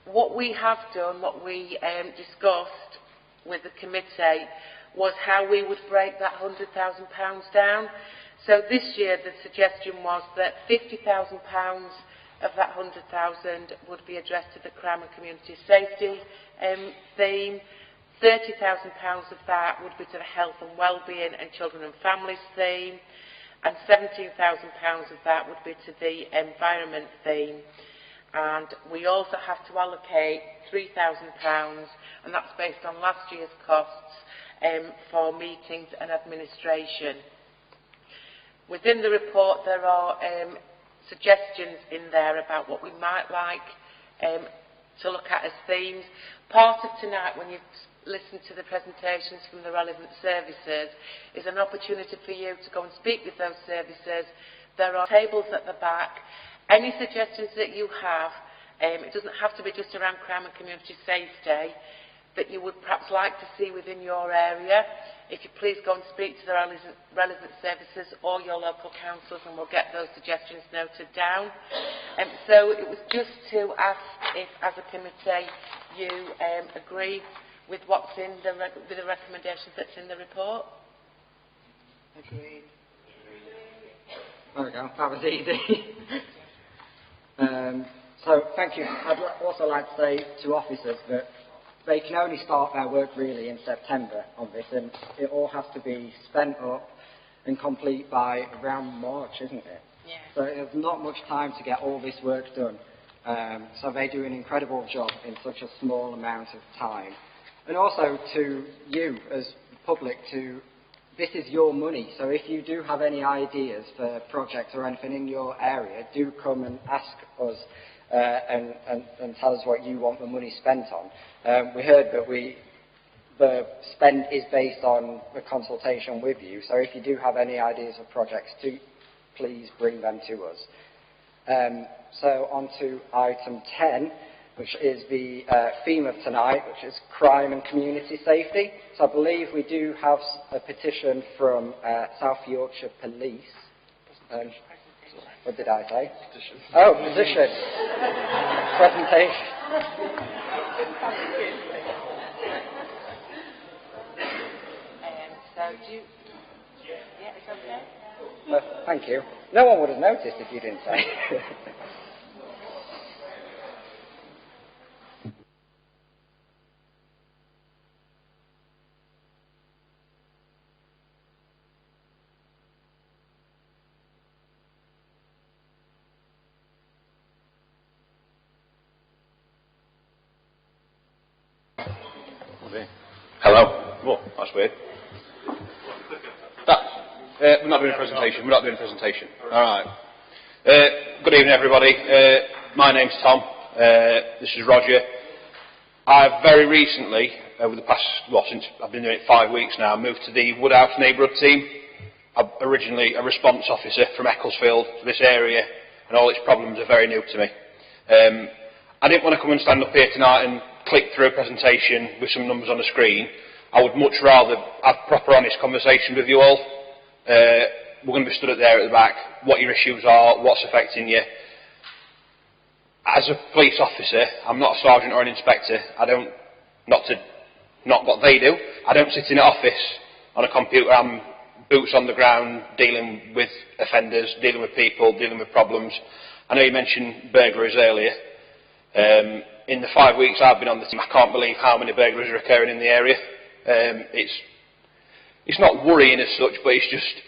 Q: What we have done, what we discussed with the committee, was how we would break that £100,000 down. So this year the suggestion was that £50,000 of that 100,000 would be addressed to the crime and community safety theme. £30,000 of that would be to the health and well-being and children and families theme, and £17,000 of that would be to the environment theme. And we also have to allocate £3,000, and that's based on last year's costs for meetings and administration. Within the report there are suggestions in there about what we might like to look at as themes. Part of tonight, when you've listened to the presentations from the relevant services, is an opportunity for you to go and speak with those services. There are tables at the back. Any suggestions that you have, it doesn't have to be just around crime and community safety, that you would perhaps like to see within your area. If you please go and speak to the relevant services or your local councils, and we'll get those suggestions noted down. So it was just to ask if, as a committee, you agree with what's in with the recommendations that's in the report. Agreed.
C: There we go, that was easy. So thank you. I'd also like to say to officers that they can only start their work really in September on this, and it all has to be spent up and complete by around March, isn't it? Yeah. So there's not much time to get all this work done. So they do an incredible job in such a small amount of time. And also to you as the public, this is your money, so if you do have any ideas for projects or anything in your area, do come and ask us and tell us what you want the money spent on. We heard that the spend is based on the consultation with you, so if you do have any ideas of projects, please bring them to us. So on to item 10, which is the theme of tonight, which is crime and community safety. So I believe we do have a petition from South Yorkshire Police. What did I say? Petition. Oh, petition. Presentation.
Q: So do you... Yeah, it's okay.
C: Thank you. No one would have noticed if you didn't say.
R: Hello. Oh, that's weird. We're not doing a presentation. We're not doing a presentation. All right. Good evening, everybody. My name's Tom. This is Roger. I've very recently, over the past, since I've been doing it 5 weeks now, moved to the Woodhouse neighbourhood team. I'm originally a response officer from Ecclesfield for this area, and all its problems are very new to me. I didn't want to come and stand up here tonight and click through a presentation with some numbers on the screen. I would much rather have proper, honest conversation with you all. We're going to be stood up there at the back, what your issues are, what's affecting you. As a police officer, I'm not a sergeant or an inspector. Not what they do. I don't sit in an office on a computer. I'm boots on the ground, dealing with offenders, dealing with people, dealing with problems. I know you mentioned burglaries earlier. In the 5 weeks I've been on the team, I can't believe how many burglaries are occurring in the area. It's not worrying as such, but it's just,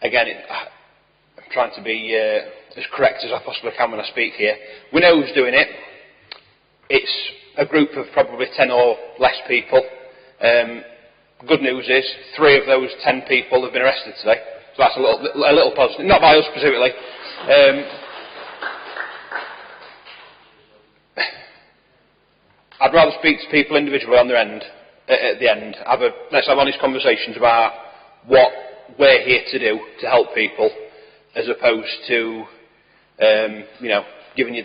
R: again, I'm trying to be as correct as I possibly can when I speak here. We know who's doing it. It's a group of probably 10 or less people. Good news is 3 of those 10 people have been arrested today, so that's a little positive. Not by us specifically. I'd rather speak to people individually on their end. at the end. Let's have honest conversations about what we're here to do to help people, as opposed to, giving you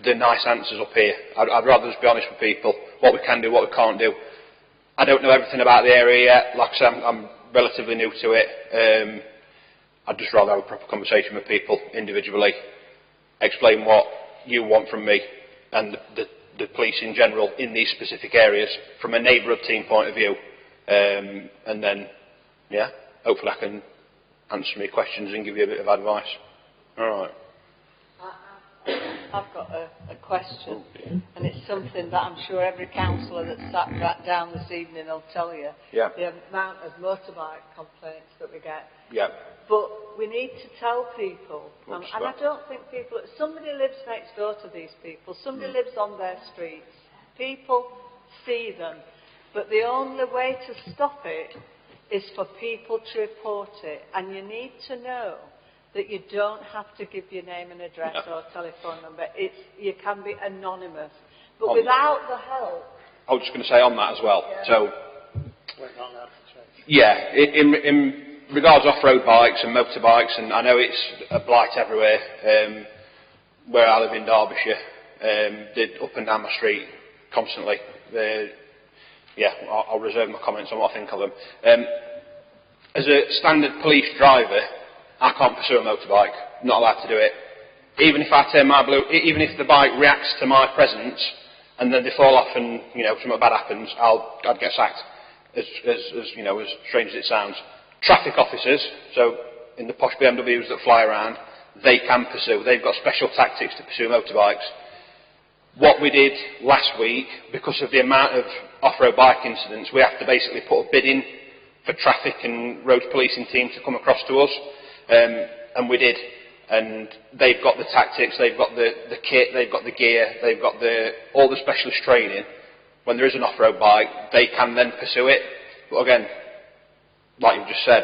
R: the nice answers up here. I'd rather just be honest with people, what we can do, what we can't do. I don't know everything about the area yet. Like I said, I'm relatively new to it. I'd just rather have a proper conversation with people individually, explain what you want from me and the police in general in these specific areas from a neighbourhood team point of view. And then, yeah, hopefully I can answer some of your questions and give you a bit of advice. All right.
B: I've got a question, and it's something that I'm sure every councillor that sat right down this evening will tell you.
R: Yeah.
B: The amount of motorbike complaints that we get.
R: Yeah.
B: But we need to tell people, and I don't think people, somebody lives next door to these people, somebody lives on their streets, people see them, but the only way to stop it is for people to report it, and you need to know that you don't have to give your name and address or telephone number. You can be anonymous. But without the help...
R: I was just going to say on that as well.
B: Yeah.
R: So,
B: we're not allowed to change.
R: yeah, in regards to off-road bikes and motorbikes, and I know it's a blight everywhere, where I live in Derbyshire, they're up and down my street constantly. I'll reserve my comments on what I think of them. As a standard police driver, I can't pursue a motorbike. I'm not allowed to do it. Even if I turn my blue, even if the bike reacts to my presence and then they fall off and something bad happens, I'd get sacked. As strange as it sounds. Traffic officers, so in the posh BMWs that fly around, they can pursue. They've got special tactics to pursue motorbikes. What we did last week, because of the amount of off-road bike incidents, we have to basically put a bid in for traffic and road policing team to come across to us. And we did, and they've got the tactics, they've got the kit, they've got the gear, they've got all the specialist training. When there is an off-road bike, they can then pursue it. But again, like you've just said,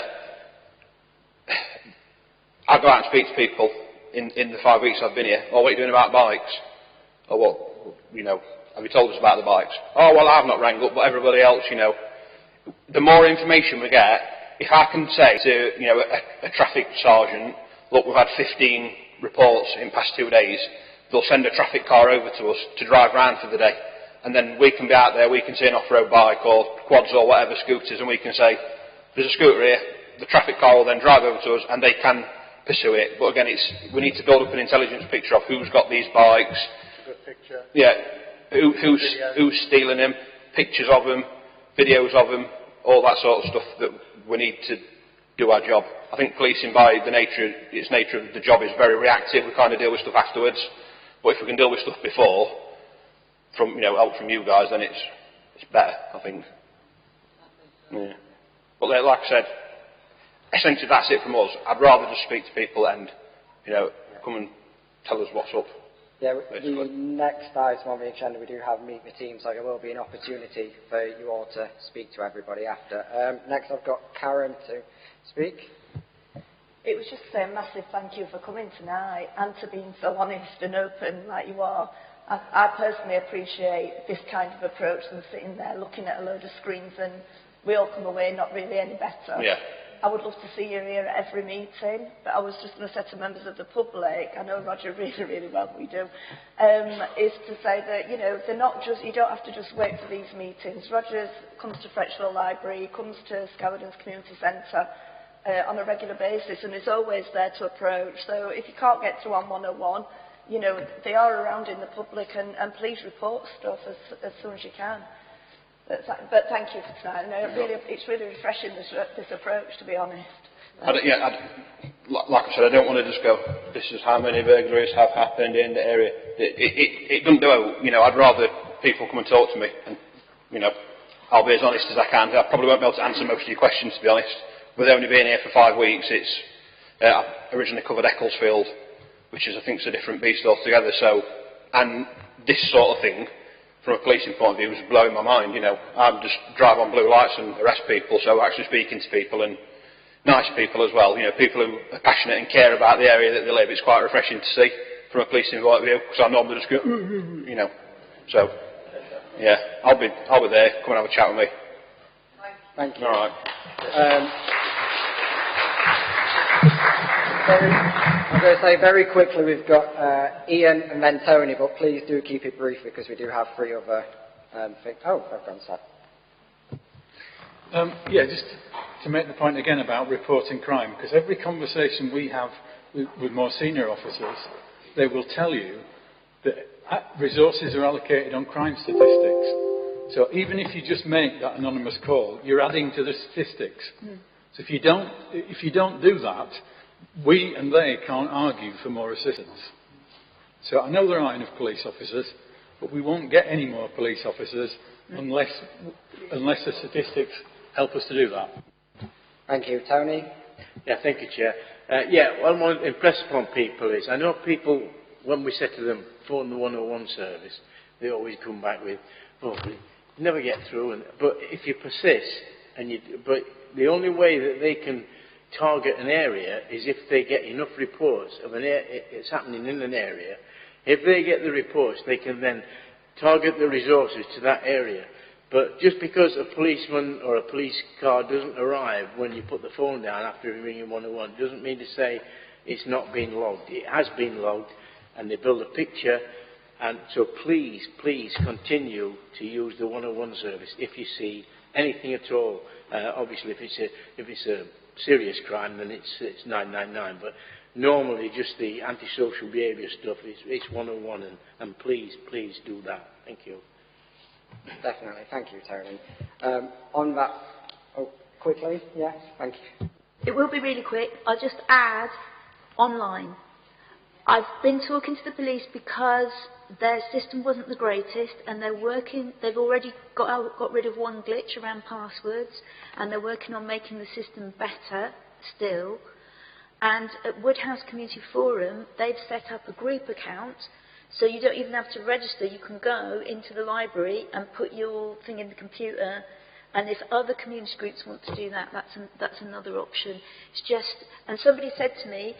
R: I go out and speak to people in the 5 weeks I've been here. Oh, what are you doing about bikes? Oh, well, have you told us about the bikes? Oh, well, I've not rang up, but everybody else, The more information we get, if I can say to a traffic sergeant, look, we've had 15 reports in the past 2 days, they'll send a traffic car over to us to drive round for the day, and then we can be out there, we can see an off-road bike or quads or whatever, scooters, and we can say, there's a scooter here, the traffic car will then drive over to us and they can pursue it. But again, we need to build up an intelligence picture of who's got these bikes.
I: Good picture.
R: Yeah, who's stealing them, pictures of them, videos of them, all that sort of stuff that we need to do our job. I think policing, by its nature of the job, is very reactive. We kind of deal with stuff afterwards. But if we can deal with stuff before, from help from you guys, then it's better, I think. Yeah. But like I said, essentially that's it from us. I'd rather just speak to people and come and tell us what's up.
C: Yeah, the next item on the agenda, we do have meet the team, so there will be an opportunity for you all to speak to everybody after. Next I've got Karen to speak.
J: It was just to say a massive thank you for coming tonight and to being so honest and open like you are. I personally appreciate this kind of approach than sitting there looking at a load of screens and we all come away not really any better.
R: Yeah.
J: I would love to see you here at every meeting, but I was just going to say to members of the public, I know Roger really, really well, we do, is to say that, they're not just, you don't have to just wait for these meetings. Roger comes to Frechville Library, comes to Skowdens Community Centre on a regular basis and is always there to approach. So if you can't get through on 101, they are around in the public and please report stuff as soon as you can. But thank you for tonight. It's really refreshing, this approach, to be honest.
R: Like I said, I don't want to just go, this is how many burglaries have happened in the area. It doesn't do it. I'd rather people come and talk to me and, I'll be as honest as I can. I probably won't be able to answer most of your questions, to be honest. With only being here for 5 weeks, I originally covered Ecclesfield, which is, I think, a different beast altogether. So, and this sort of thing, from a policing point of view, was blowing my mind. I just drive on blue lights and arrest people, so actually speaking to people, and nice people as well, people who are passionate and care about the area that they live. It's quite refreshing to see from a policing point of view, because I normally just go, So, yeah, I'll be there. Come and have a chat with me.
C: Thank you.
R: All right.
C: I'm going to say very quickly we've got Ian and then Tony, but please do keep it brief because we do have 3 other things. Oh, I've gone sad.
H: Yeah, just to make the point again about reporting crime, because every conversation we have with more senior officers, they will tell you that resources are allocated on crime statistics. So even if you just make that anonymous call, you're adding to the statistics. So if you don't do that, we and they can't argue for more assistance. So I know there aren't enough police officers, but we won't get any more police officers unless the statistics help us to do that.
C: Thank you. Tony?
D: Yeah, thank you, Chair. What I want to impress upon people is, I know people, when we say to them, phone the 101 service, they always come back with, oh, we never get through. But if you persist, but the only way that they can target an area is if they get enough reports of it's happening in an area. If they get the reports, they can then target the resources to that area. But just because a policeman or a police car doesn't arrive when you put the phone down after ringing 101 doesn't mean to say it's not been logged. It has been logged, and they build a picture. And so please, please continue to use the 101 service if you see anything at all. Obviously, if it's a serious crime, then it's 999. But normally, just the antisocial behaviour stuff, it's 101, and please, please do that. Thank you.
C: Definitely. Thank you, Tony. On that, quickly, yes, thank you.
N: It will be really quick. I'll just add online. I've been talking to the police because their system wasn't the greatest, and they've already got rid of one glitch around passwords, and they're working on making the system better still. And at Woodhouse Community Forum, they've set up a group account, so you don't even have to register. You can go into the library and put your thing in the computer, and if other community groups want to do that, that's another option. It's just, and somebody said to me,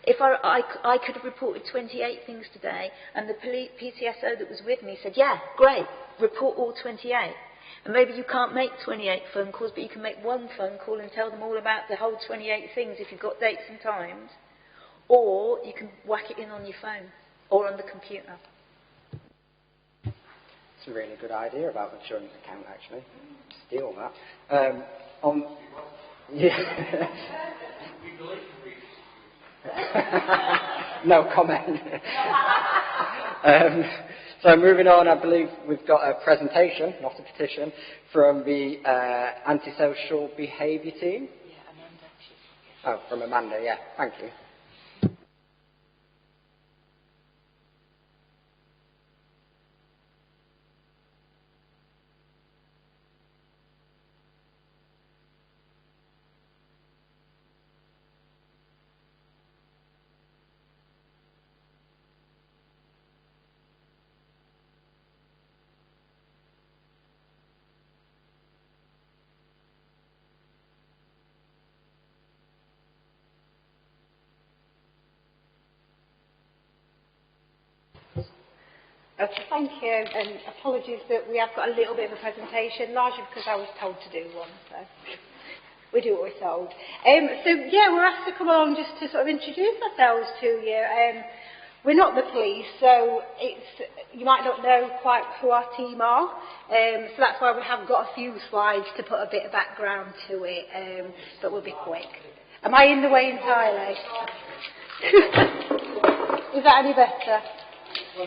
N: if I could have reported 28 things today, and the PCSO that was with me said, yeah, great, report all 28. And maybe you can't make 28 phone calls, but you can make one phone call and tell them all about the whole 28 things if you've got dates and times. Or you can whack it in on your phone or on the computer.
C: It's a really good idea about the insurance account, actually. Steal that. No comment. So moving on, I believe we've got a presentation, not a petition, from the Anti-Social Behaviour team.
Q: Yeah, Amanda.
C: Oh, from Amanda, yeah. Thank you.
S: Okay, thank you, and apologies that we have got a little bit of a presentation, largely because I was told to do one, so we do what we're told. So yeah, we're asked to come along just to sort of introduce ourselves to you. We're not the police, so you might not know quite who our team are, so that's why we have got a few slides to put a bit of background to it, but we'll be quick. Am I in the way entirely? Is that any better? Okay,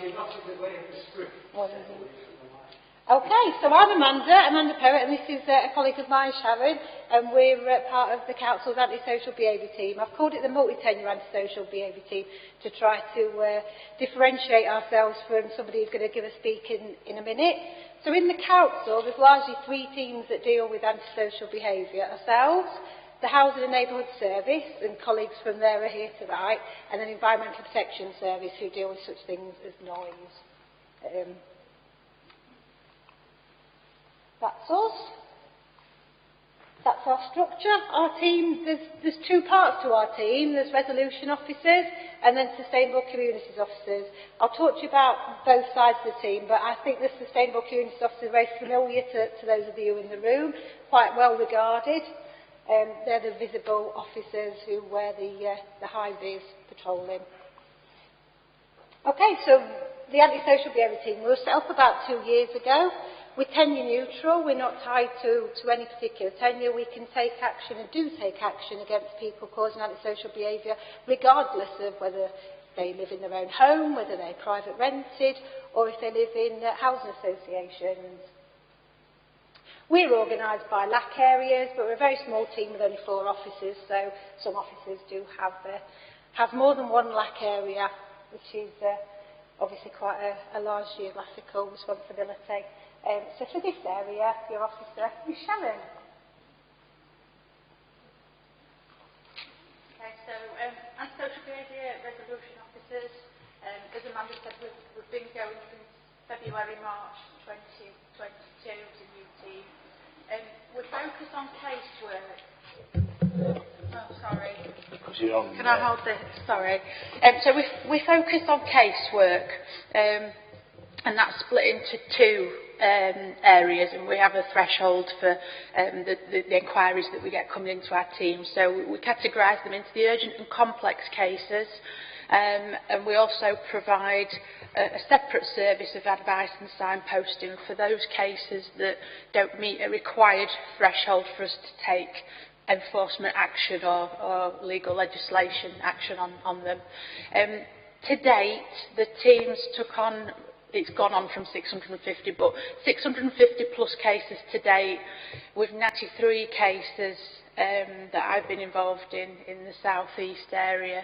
S: so I'm Amanda Perrott, and this is a colleague of mine, Sharon, and we're part of the Council's Anti-Social Behaviour team. I've called it the multi-tenure Anti-Social Behaviour team to try to differentiate ourselves from somebody who's going to give a speak in a minute. So in the Council, there's largely 3 teams that deal with anti-social behaviour: ourselves, the Housing and Neighbourhood Service, and colleagues from there are here tonight, and an Environmental Protection Service who deal with such things as noise. That's us. That's That's our structure. Our team, there's two parts to our team. There's resolution officers and then sustainable communities officers. I'll talk to you about both sides of the team, but I think the sustainable communities officers are very familiar to those of you in the room, quite well regarded. They're the visible officers who wear the high-vis patrolling. Okay, so the anti-social behaviour team was set up about 2 years ago. We're tenure neutral, we're not tied to any particular tenure. We can take action and do take action against people causing antisocial behaviour, regardless of whether they live in their own home, whether they're private rented, or if they live in housing associations. We're organised by LAC areas, but we're a very small team with only 4 officers, so some officers do have more than one LAC area, which is obviously quite a large geographical responsibility. So for this area, your officer is Sharon.
T: Okay, so anti-social behaviour resolution officers, as Amanda said, we've been going since February, March 2022 as a new team. We focus on casework. Oh, sorry. Can I hold this? Sorry. So we focus on casework, and that's split into 2 areas, and we have a threshold for the inquiries that we get coming into our team. So we categorise them into the urgent and complex cases, and we also provide a separate service of advice and signposting for those cases that don't meet a required threshold for us to take enforcement action or legal legislation action on them. To date, the teams took on, it's gone on from 650, but 650 plus cases to date, with 93 cases that I've been involved in the South East area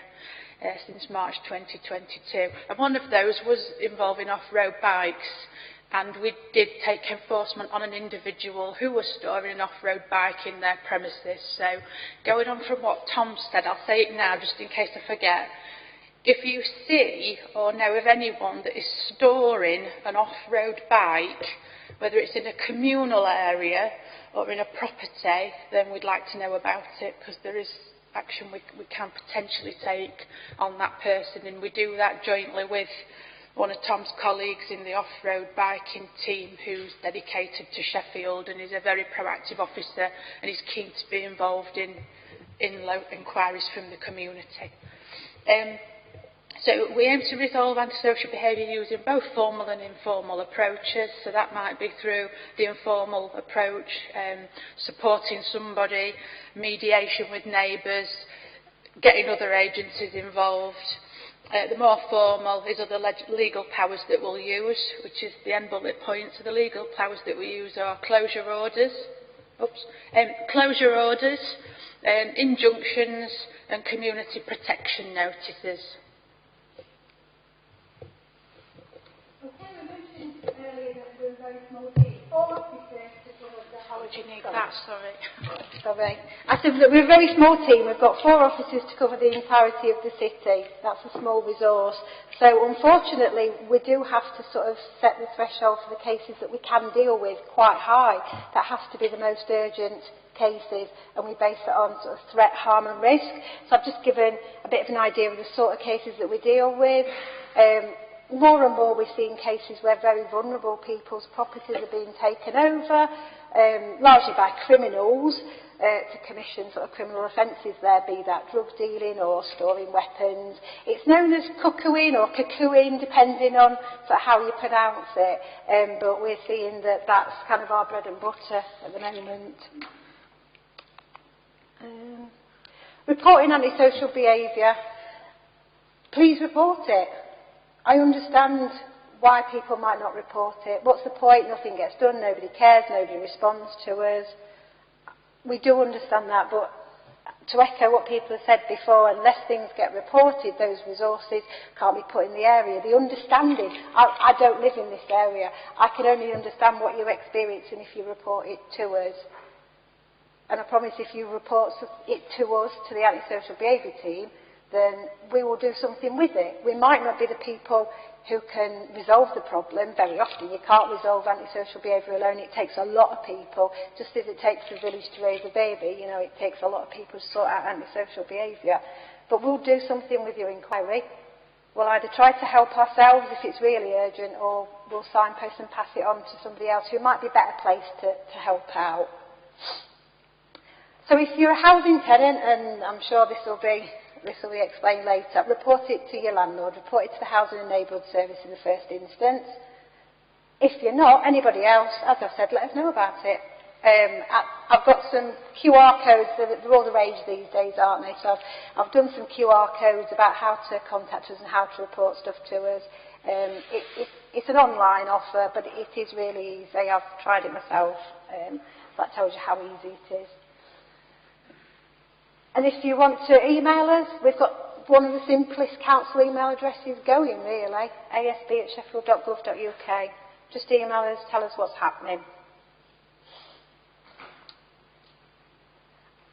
T: since March 2022. And one of those was involving off-road bikes, and we did take enforcement on an individual who was storing an off-road bike in their premises. So going on from what Tom said, I'll say it now just in case I forget. If you see or know of anyone that is storing an off-road bike, whether it's in a communal area or in a property, then we'd like to know about it, because there is action we can potentially take on that person, and we do that jointly with one of Tom's colleagues in the off-road biking team, who's dedicated to Sheffield and is a very proactive officer and is keen to be involved in inquiries from the community. So we aim to resolve antisocial behaviour using both formal and informal approaches. So that might be through the informal approach, supporting somebody, mediation with neighbours, getting other agencies involved. The more formal is other legal powers that we'll use, which is the end bullet point. So the legal powers that we use are closure orders, injunctions and community protection notices.
S: How would you need that? Sorry. I said that we're a very small team. We've got 4 officers to cover the entirety of the city. That's a small resource. So unfortunately, we do have to sort of set the threshold for the cases that we can deal with quite high. That has to be the most urgent cases, and we base it on sort of threat, harm and risk. So I've just given a bit of an idea of the sort of cases that we deal with. More and more we're seeing cases where very vulnerable people's properties are being taken over, largely by criminals, to commission sort of criminal offences there, be that drug dealing or storing weapons. It's known as cuckooing or cuckooing, depending on sort of how you pronounce it, but we're seeing that that's kind of our bread and butter at the moment. Reporting antisocial behaviour. Please report it. I understand why people might not report it. What's the point? Nothing gets done, nobody cares, nobody responds to us. We do understand that, but to echo what people have said before, unless things get reported, those resources can't be put in the area. The understanding, I don't live in this area. I can only understand what you're experiencing if you report it to us. And I promise if you report it to us, to the antisocial behaviour team, then we will do something with it. We might not be the people who can resolve the problem. Very often you can't resolve antisocial behaviour alone. It takes a lot of people, just as it takes a village to raise a baby. You know, it takes a lot of people to sort out antisocial behaviour. But we'll do something with your inquiry. We'll either try to help ourselves if it's really urgent, or we'll signpost and pass it on to somebody else who might be better placed to help out. So if you're a housing tenant, and I'm sure this will be explained later, report it to your landlord, report it to the Housing and Neighbourhood Service in the first instance. If you're not, anybody else, as I've said, let us know about it. I've got some QR codes, they're all the rage these days, aren't they? So I've done some QR codes about how to contact us and how to report stuff to us. It's an online offer, but it is really easy. I've tried it myself. That tells you how easy it is. And if you want to email us, we've got one of the simplest council email addresses going, really, asb@sheffield.gov.uk. Just email us, tell us what's happening.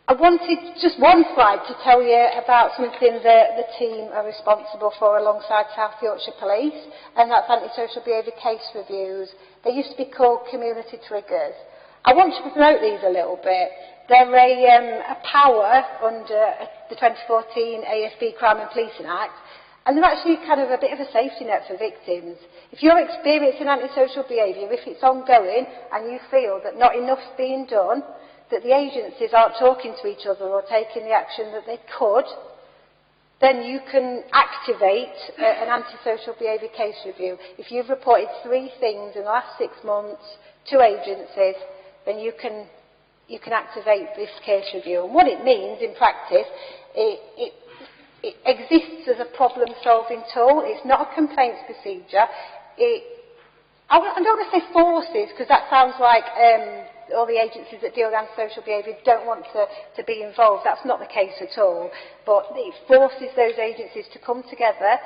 S: I wanted just one slide to tell you about something that the team are responsible for alongside South Yorkshire Police, and that's antisocial behaviour case reviews. They used to be called community triggers. I want to promote these a little bit. They're a power under the 2014 ASB Crime and Policing Act, and they're actually kind of a bit of a safety net for victims. If you're experiencing antisocial behaviour, if it's ongoing and you feel that not enough's being done, that the agencies aren't talking to each other or taking the action that they could, then you can activate an antisocial behaviour case review. If you've reported 3 things in the last 6 months to agencies, then you can activate this case review. And what it means in practice, it exists as a problem-solving tool. It's not a complaints procedure. I don't want to say forces, because that sounds like all the agencies that deal with antisocial behaviour don't want to be involved. That's not the case at all. But it forces those agencies to come together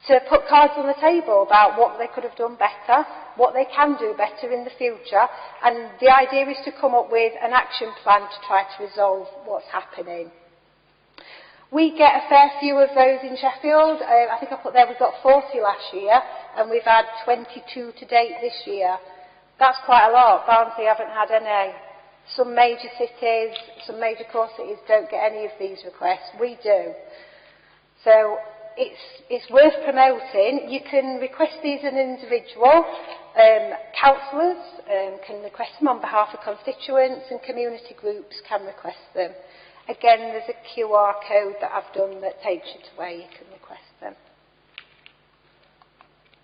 S: to put cards on the table about what they could have done better, what they can do better in the future, and the idea is to come up with an action plan to try to resolve what's happening. We get a fair few of those in Sheffield. I think I put there we've got 40 last year, and we've had 22 to date this year. That's quite a lot. Barnsley haven't had any. Some major cities, some major core cities don't get any of these requests. We do. So it's worth promoting. You can request these as an individual. Councillors can request them on behalf of constituents, and community groups can request them. Again, there's a QR code that I've done that takes you to where you can request them.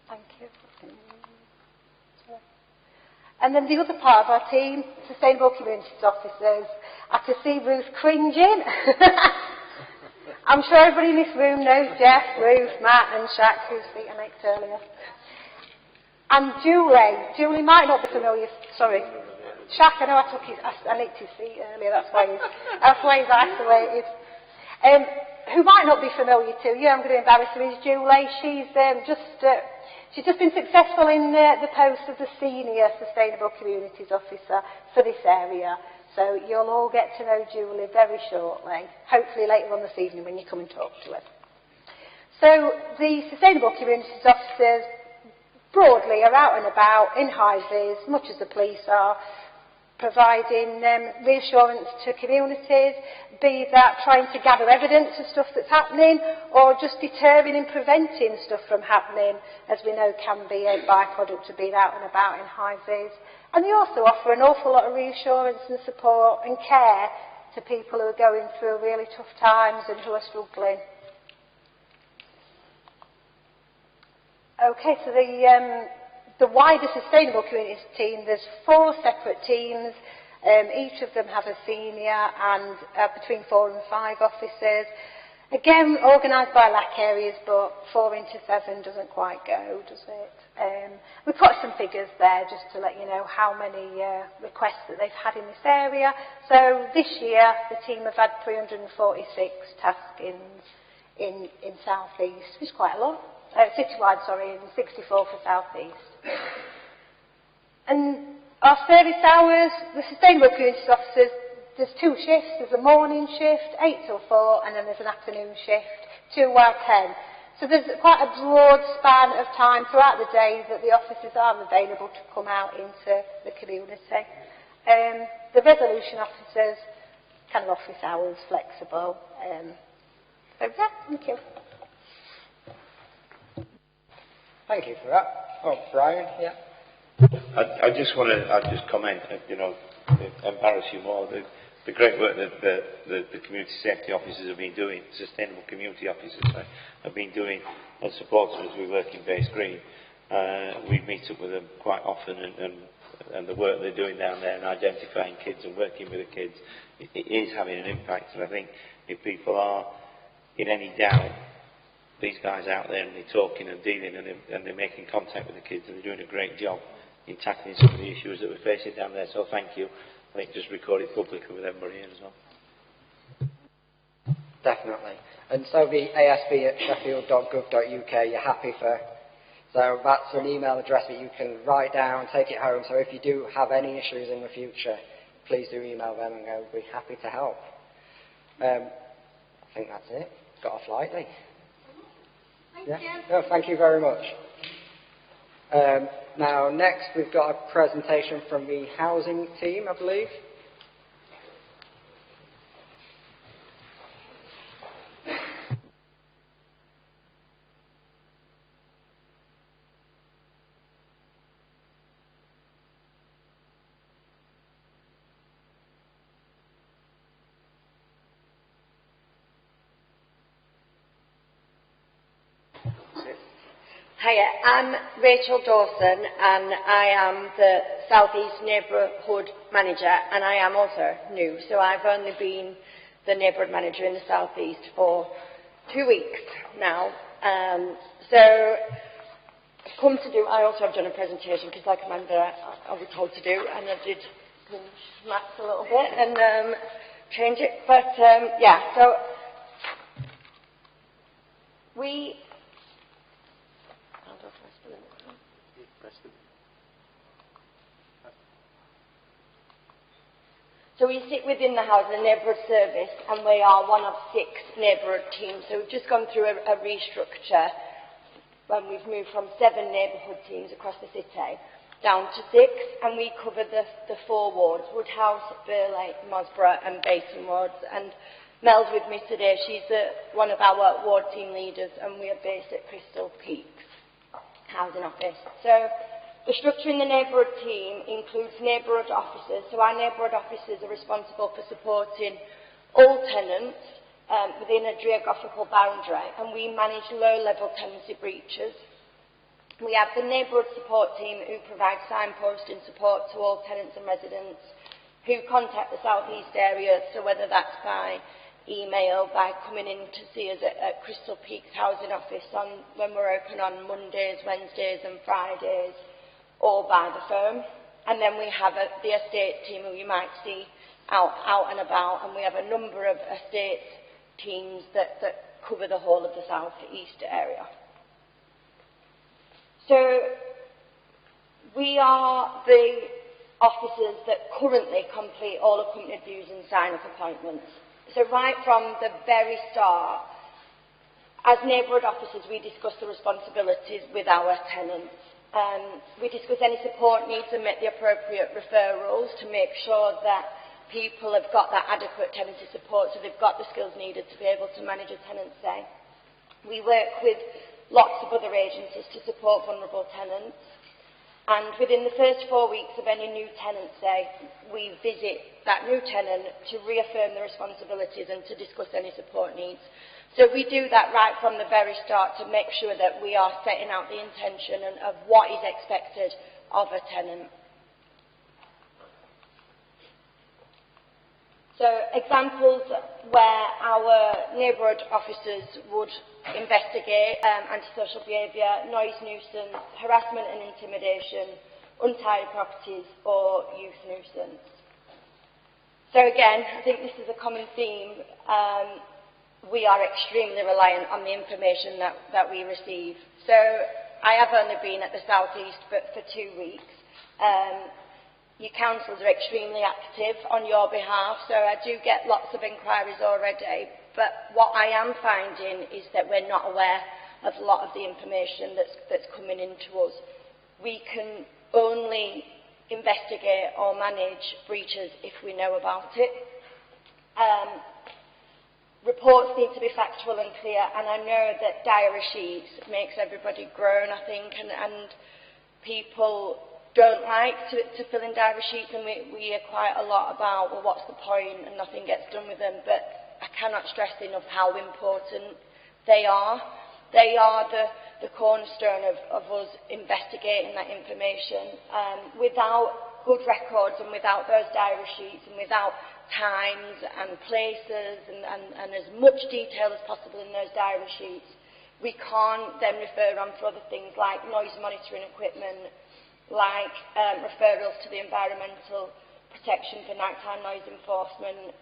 S: Thank you. And then the other part of our team, Sustainable Communities Officers. I can see Ruth cringing. I'm sure everybody in this room knows Jeff, Ruth, Matt and Shaq, whose feet I made earlier. And Julie. Julie might not be familiar. Sorry. Shaq, I know I nicked his feet earlier, that's why he's isolated. Who might not be familiar to you, I'm going to embarrass her, is Julie. She's just been successful in the post of the Senior Sustainable Communities Officer for this area. So you'll all get to know Julie very shortly, hopefully later on this evening when you come and talk to her. So the Sustainable Communities Officers broadly are out and about in high-vis, much as the police are, providing reassurance to communities, be that trying to gather evidence of stuff that's happening, or just deterring and preventing stuff from happening, as we know can be a byproduct of being out and about in high-vis. And they also offer an awful lot of reassurance and support and care to people who are going through really tough times and who are struggling. Okay, so the wider Sustainable Communities team, there's 4 separate teams. Each of them have a senior and between 4 and 5 officers. Again, organised by LAC areas, but 4 into 7 doesn't quite go, does it? We put some figures there just to let you know how many requests that they've had in this area. So this year, the team have had 346 task-ins in South East, which is quite a lot. Citywide, sorry, and 64 for South East. And our service hours, the Sustainable Communities Officers, there's two shifts. There's a morning shift, 8 till 4, and then there's an afternoon shift, 2 while 10. So there's quite a broad span of time throughout the day that the officers are available to come out into the community. The resolution officers, kind of office hours, flexible. So yeah, thank you.
C: Thank you for that. Oh, Brian, yeah.
F: I just want to comment, embarrass you more. The great work that the community safety officers have been doing, sustainable community officers have been doing on support as we work in Base Green. We meet up with them quite often, and the work they're doing down there and identifying kids and working with the kids, it is having an impact. And I think if people are in any doubt, these guys out there and they're talking and dealing and they're making contact with the kids and they're doing a great job in tackling some of the issues that we're facing down there. So thank you. I think just record it publicly with everybody here as well.
C: Definitely. And so the ASB at sheffield.gov.uk, you're happy for... So that's an email address that you can write down, take it home. So if you do have any issues in the future, please do email them and they'll be happy to help. I think that's it. Got off lightly. Thank you. No, thank you very much. Now, next we've got a presentation from the housing team, I believe.
U: Hiya, I'm Rachel Dawson and I am the South East Neighbourhood Manager, and I am also new, so I've only been the Neighbourhood Manager in the South East for 2 weeks now. I also have done a presentation because like a member I was told to do, and I did maths a little bit and change it, but so we... So we sit within the Housing and Neighbourhood Service, and we are one of 6 neighbourhood teams. So we've just gone through a restructure when we've moved from 7 neighbourhood teams across the city down to 6, and we cover the 4 wards, Woodhouse, Burley, Mosborough and Basin wards. And Mel's with me today. She's one of our ward team leaders, and we are based at Crystal Peaks Housing Office. So the structure in the neighbourhood team includes neighbourhood officers. So our neighbourhood officers are responsible for supporting all tenants within a geographical boundary, and we manage low-level tenancy breaches. We have the neighbourhood support team who provide signposting support to all tenants and residents who contact the South East area, so whether that's by email, by coming in to see us at Crystal Peaks Housing Office when we're open on Mondays, Wednesdays and Fridays, or by the phone. And then we have the estate team who you might see out and about, and we have a number of estate teams that cover the whole of the South East area. So we are the officers that currently complete all accompanied views and sign-up appointments. So right from the very start, as neighbourhood officers, we discuss the responsibilities with our tenants. We discuss any support needs and make the appropriate referrals to make sure that people have got that adequate tenancy support, so they've got the skills needed to be able to manage a tenancy. We work with lots of other agencies to support vulnerable tenants, and within the first 4 weeks of any new tenancy, we visit that new tenant to reaffirm the responsibilities and to discuss any support needs. So we do that right from the very start to make sure that we are setting out the intention of what is expected of a tenant. So examples where our neighbourhood officers would investigate antisocial behaviour, noise nuisance, harassment and intimidation, untidy properties or youth nuisance. So again, I think this is a common theme. We are extremely reliant on the information that we receive. So I have only been at the South East for 2 weeks. your councillors are extremely active on your behalf, so I do get lots of inquiries already. But what I am finding is that we're not aware of a lot of the information that's coming into us. We can only investigate or manage breaches if we know about it. Reports need to be factual and clear, and I know that diary sheets makes everybody groan, I think, and people don't like to fill in diary sheets, and we hear quite a lot about, well, what's the point, and nothing gets done with them, but I cannot stress enough how important they are. They are the cornerstone of us investigating that information. Without good records and without those diary sheets and without times and places and as much detail as possible in those diary sheets, we can't then refer on for other things like noise monitoring equipment, like referrals to the environmental protection for nighttime noise enforcement.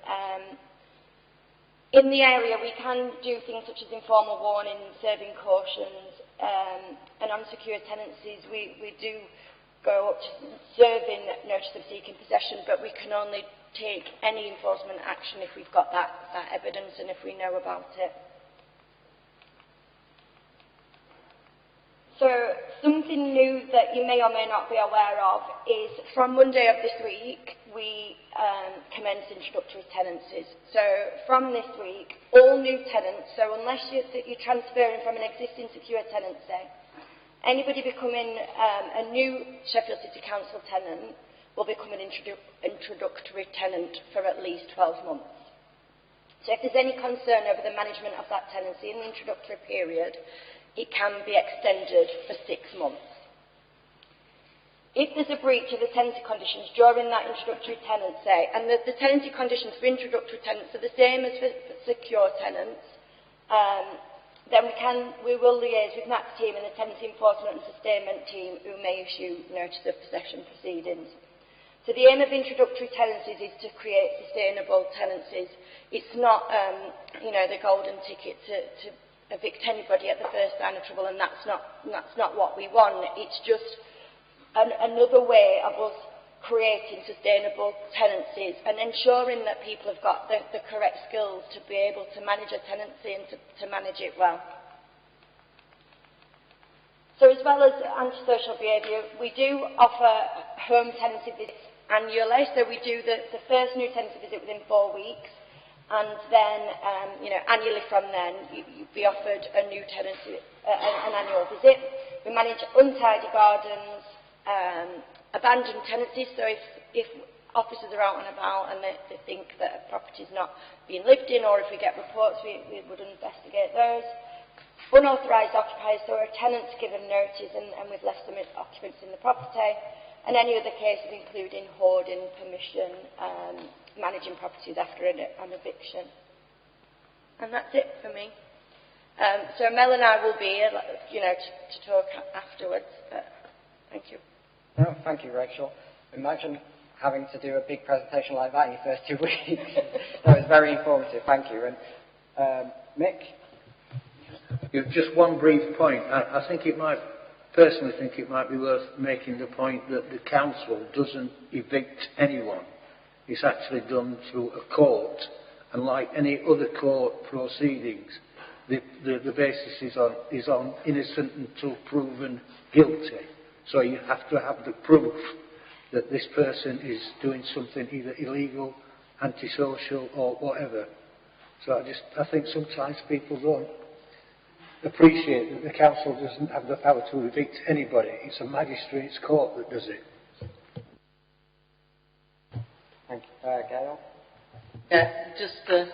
U: In the area, we can do things such as informal warnings, serving cautions, and on secure tenancies, we do go up to serving notice of seeking possession, but we can only take any enforcement action if we've got that evidence and if we know about it. So something new that you may or may not be aware of is from Monday of this week, we commence introductory tenancies. So from this week, all new tenants, so unless you're transferring from an existing secure tenancy, anybody becoming a new Sheffield City Council tenant will become an introductory tenant for at least 12 months. So if there's any concern over the management of that tenancy in the introductory period, it can be extended for 6 months. If there's a breach of the tenancy conditions during that introductory tenancy, and the tenancy conditions for introductory tenants are the same as for secure tenants, then we will liaise with NAT's team and the Tenancy Enforcement and Sustainment team who may issue notice of possession proceedings. So the aim of introductory tenancies is to create sustainable tenancies. It's not, the golden ticket to evict anybody at the first sign of trouble, and that's not what we want. It's just another way of us creating sustainable tenancies and ensuring that people have got the correct skills to be able to manage a tenancy and to manage it well. So as well as antisocial behaviour, we do offer home tenancy visits annually. So we do the first new tenancy visit within 4 weeks, and then annually from then you'd be offered a new tenancy, an annual visit. We manage untidy gardens, abandoned tenancies. So if officers are out and about and they think that a property is not being lived in, or if we get reports, we would investigate those. Unauthorised occupiers, so our tenants given notice and we've left them as occupants in the property, and any other cases including hoarding, permission, managing properties after an eviction. And that's it for me. So Mel and I will be here, to talk afterwards. Thank you.
C: No, thank you, Rachel. Imagine having to do a big presentation like that in your first 2 weeks. That was very informative. Thank you. And Mick?
K: Just one brief point. I personally think it might be worth making the point that the council doesn't evict anyone. It's actually done through a court, and like any other court proceedings, the basis is on innocent until proven guilty. So you have to have the proof that this person is doing something either illegal, antisocial, or whatever. So I think sometimes people don't appreciate that the council doesn't have the power to evict anybody. It's a magistrate's court that does it.
C: Thank you. Gail?
B: Yeah, just the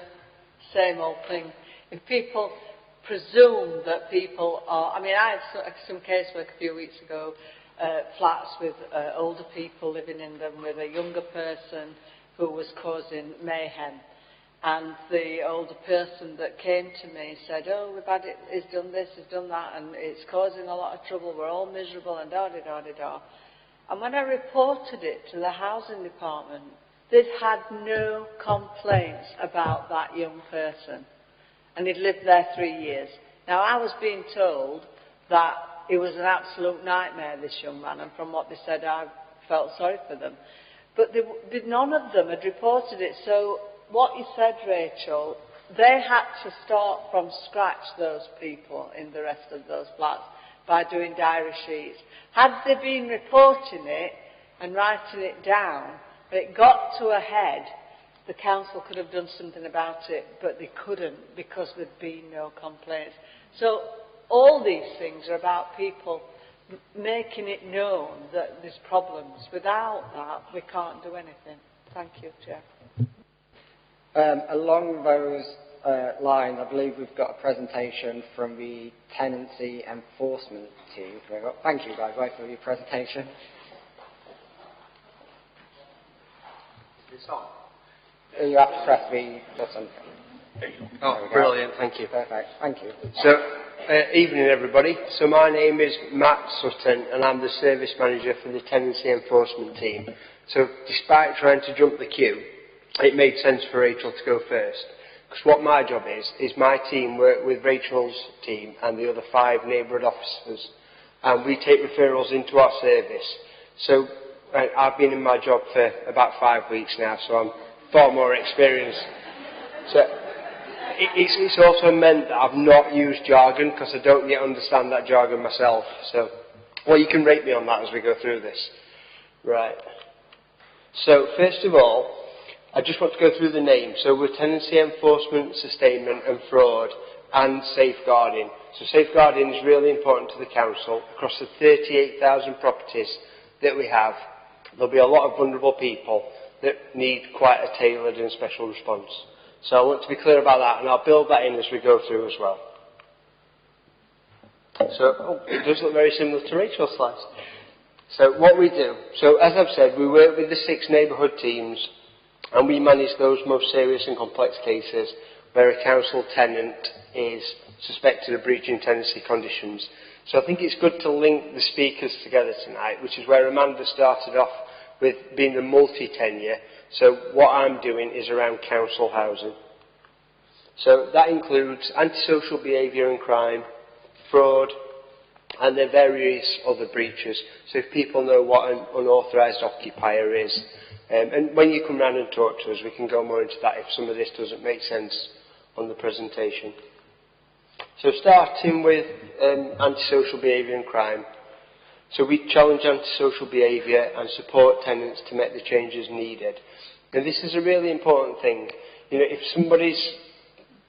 B: same old thing. If people presume that people are... I had some casework a few weeks ago, flats with older people living in them with a younger person who was causing mayhem. And the older person that came to me said, oh, we've had it, he's done this, he's done that, and it's causing a lot of trouble, we're all miserable, and da-da-da-da-da. And when I reported it to the housing department, they'd had no complaints about that young person. And he'd lived there 3 years. Now, I was being told that it was an absolute nightmare, this young man, and from what they said, I felt sorry for them. But none of them had reported it. So what you said, Rachel, they had to start from scratch, those people in the rest of those flats, by doing diary sheets. Had they been reporting it and writing it down, and it got to a head, the council could have done something about it, but they couldn't because there'd been no complaints. So all these things are about people making it known that there's problems. Without that, we can't do anything. Thank you, Chair.
C: Along those lines, I believe we've got a presentation from the Tenancy Enforcement team. Thank you guys both for your presentation. You have to press the button.
A: Oh, brilliant, thank you.
C: Perfect, thank you.
A: So, evening everybody. So my name is Matt Sutton and I'm the service manager for the Tenancy Enforcement team. So despite trying to jump the queue, it made sense for Rachel to go first. Because what my job is my team work with Rachel's team and the other 5 neighbourhood officers, and we take referrals into our service. So I've been in my job for about 5 weeks now, so I'm far more experienced. So it's also meant that I've not used jargon because I don't yet understand that jargon myself. So, well, you can rate me on that as we go through this. Right. So, first of all, I just want to go through the names. So we're tenancy enforcement, sustainment and fraud and safeguarding. So safeguarding is really important to the council. Across the 38,000 properties that we have, there'll be a lot of vulnerable people that need quite a tailored and special response. So I want to be clear about that, and I'll build that in as we go through as well. So, it does look very similar to Rachel's slides. So what we do, so as I've said, we work with the 6 neighbourhood teams, and we manage those most serious and complex cases where a council tenant is suspected of breaching tenancy conditions. So I think it's good to link the speakers together tonight, which is where Amanda started off with being the multi-tenure. So what I'm doing is around council housing. So that includes antisocial behaviour and crime, fraud, and the various other breaches. So if people know what an unauthorised occupier is, and when you come round and talk to us, we can go more into that if some of this doesn't make sense on the presentation. So starting with antisocial behaviour and crime. So we challenge antisocial behaviour and support tenants to make the changes needed. And this is a really important thing. You know, if somebody's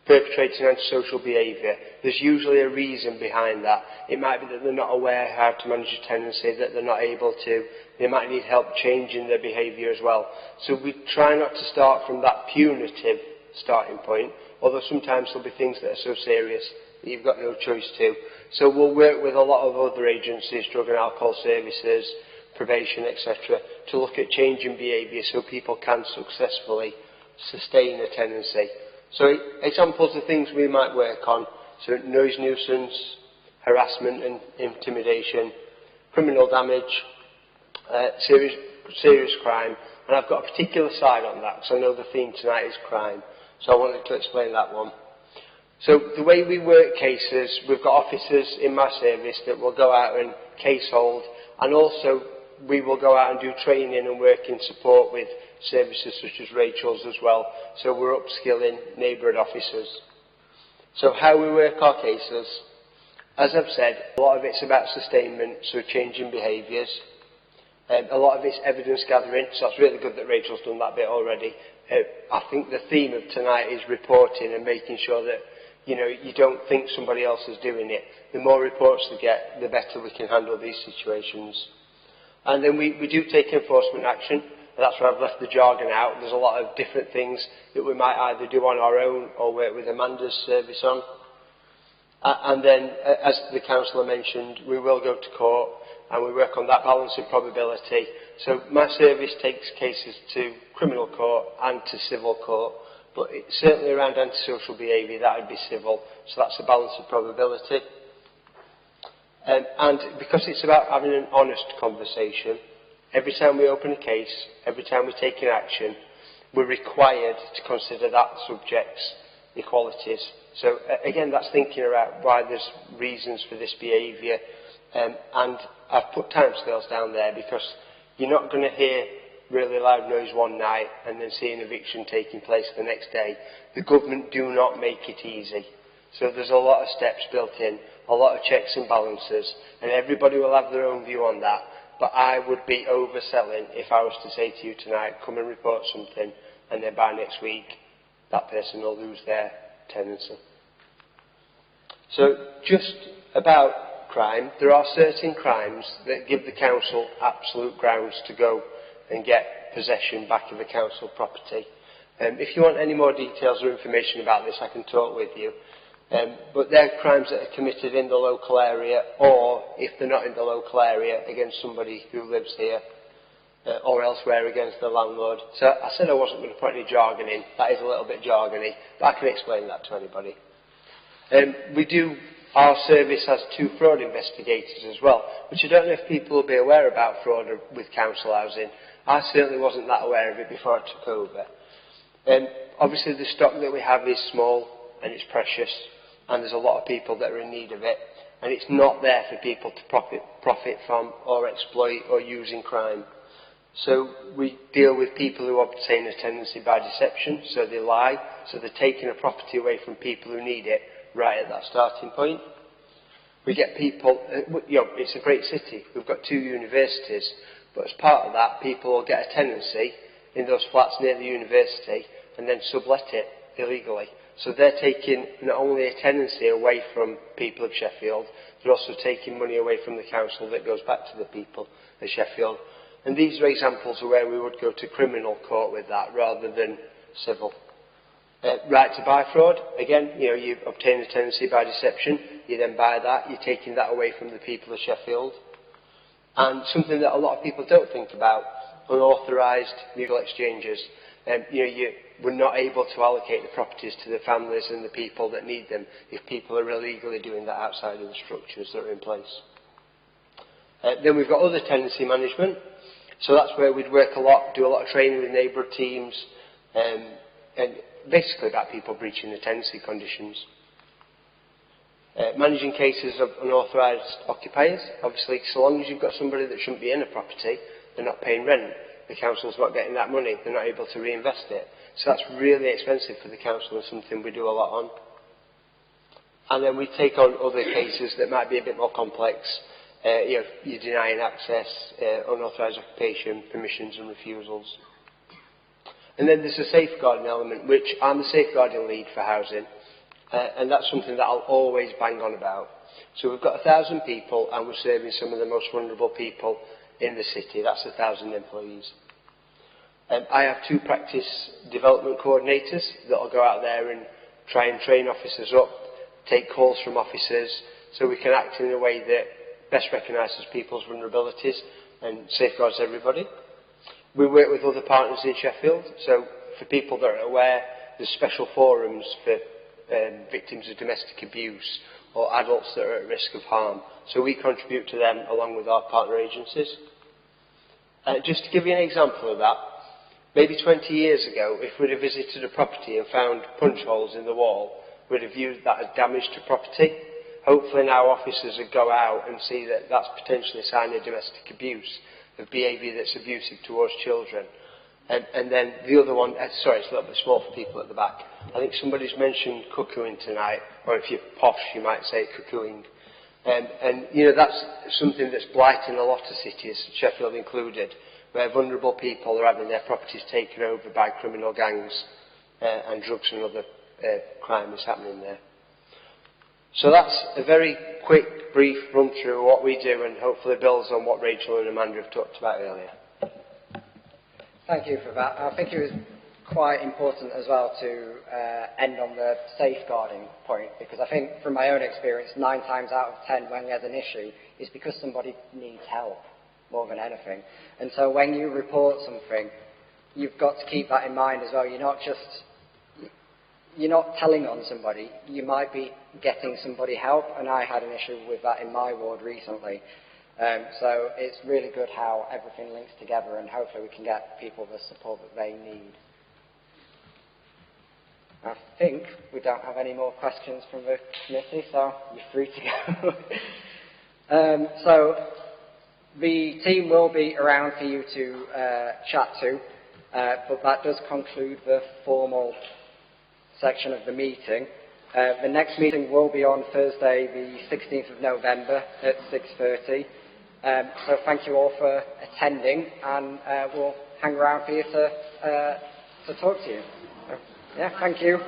A: perpetrating antisocial behaviour, there's usually a reason behind that. It might be that they're not aware how to manage a tenancy, that they're not able to. They might need help changing their behaviour as well. So we try not to start from that punitive starting point, although sometimes there'll be things that are so serious that you've got no choice to. So we'll work with a lot of other agencies, drug and alcohol services, probation, etc., to look at changing behaviour so people can successfully sustain a tenancy. So examples of things we might work on, so noise nuisance, harassment and intimidation, criminal damage, serious crime, and I've got a particular side on that because I know the theme tonight is crime, so I wanted to explain that one. So the way we work cases, we've got officers in my service that will go out and case hold, and also we will go out and do training and work in support with services such as Rachel's as well. So we're upskilling neighbourhood officers. So how we work our cases, as I've said, a lot of it's about sustainment, so changing behaviours. A lot of it's evidence gathering, so it's really good that Rachel's done that bit already. I think the theme of tonight is reporting and making sure that you don't think somebody else is doing it. The more reports we get, the better we can handle these situations. And then we do take enforcement action. And that's where I've left the jargon out. There's a lot of different things that we might either do on our own or work with Amanda's service on. And then, as the councillor mentioned, we will go to court and we work on that balance of probability. So my service takes cases to criminal court and to civil court. But it's certainly around antisocial behaviour, that would be civil. So that's a balance of probability. And because it's about having an honest conversation, every time we open a case, every time we take an action, we're required to consider that subject's equalities. So again, that's thinking about why there's reasons for this behaviour. And I've put timescales down there because you're not going to hear really loud noise one night and then see an eviction taking place the next day. The government do not make it easy. So there's a lot of steps built in, a lot of checks and balances, and everybody will have their own view on that. But I would be overselling if I was to say to you tonight, come and report something, and then by next week, that person will lose their tenancy. So just about crime, there are certain crimes that give the council absolute grounds to go and get possession back of the council property. If you want any more details or information about this, I can talk with you. But they're crimes that are committed in the local area, or if they're not in the local area, against somebody who lives here, or elsewhere against the landlord. So I said I wasn't going to put any jargon in. That is a little bit jargony, but I can explain that to anybody. Our service has 2 fraud investigators as well, which I don't know if people will be aware about fraud with council housing. I certainly wasn't that aware of it before I took over. Obviously the stock that we have is small and it's precious, and there's a lot of people that are in need of it, and it's not there for people to profit from or exploit or use in crime. So we deal with people who obtain a tenancy by deception, so they lie, so they're taking a property away from people who need it right at that starting point. We get people, it's a great city, we've got 2 universities, but as part of that, people will get a tenancy in those flats near the university and then sublet it illegally. So they're taking not only a tenancy away from people of Sheffield, they're also taking money away from the council that goes back to the people of Sheffield. And these are examples of where we would go to criminal court with that rather than civil. Right to buy fraud, again, you obtain a tenancy by deception, you then buy that, you're taking that away from the people of Sheffield. And something that a lot of people don't think about, unauthorised mutual exchanges. We're not able to allocate the properties to the families and the people that need them if people are illegally doing that outside of the structures that are in place. Then we've got other tenancy management. So that's where we'd work a lot, do a lot of training with neighbourhood teams, and basically about people breaching the tenancy conditions. Managing cases of unauthorised occupiers. Obviously, so long as you've got somebody that shouldn't be in a property, they're not paying rent. The council's not getting that money, they're not able to reinvest it. So that's really expensive for the council and something we do a lot on. And then we take on other cases that might be a bit more complex. You're denying access, unauthorised occupation, permissions and refusals. And then there's a safeguarding element, which I'm the safeguarding lead for housing. And that's something that I'll always bang on about. So we've got 1,000 people and we're serving some of the most vulnerable people in the city. That's 1,000 employees. I have 2 practice development coordinators that will go out there and try and train officers up, take calls from officers, so we can act in a way that best recognises people's vulnerabilities and safeguards everybody. We work with other partners in Sheffield, so for people that are aware, there's special forums for victims of domestic abuse or adults that are at risk of harm. So we contribute to them along with our partner agencies. Just to give you an example of that, maybe 20 years ago, if we'd have visited a property and found punch holes in the wall, we'd have viewed that as damage to property. Hopefully now officers would go out and see that that's potentially a sign of domestic abuse, of behaviour that's abusive towards children. And then the other one, sorry, it's a little bit small for people at the back. I think somebody's mentioned cuckooing tonight, or if you're posh, you might say cuckooing. That's something that's blighting a lot of cities, Sheffield included, where vulnerable people are having their properties taken over by criminal gangs and drugs and other crime is happening there. So that's a very quick, brief run through of what we do and hopefully builds on what Rachel and Amanda have talked about earlier.
C: Thank you for that. I think it was quite important as well to end on the safeguarding point, because I think from my own experience, 9 times out of 10 when there's an issue is because somebody needs help more than anything. And so when you report something, you've got to keep that in mind as well. You're not telling on somebody, you might be getting somebody help, and I had an issue with that in my ward recently. So it's really good how everything links together, and hopefully we can get people the support that they need. I think we don't have any more questions from the committee, so you're free to go. So The team will be around for you to chat to, but that does conclude the formal section of the meeting. The next meeting will be on Thursday, the 16th of November at 6:30. So thank you all for attending, and we'll hang around for you to talk to you. So, yeah, thank you.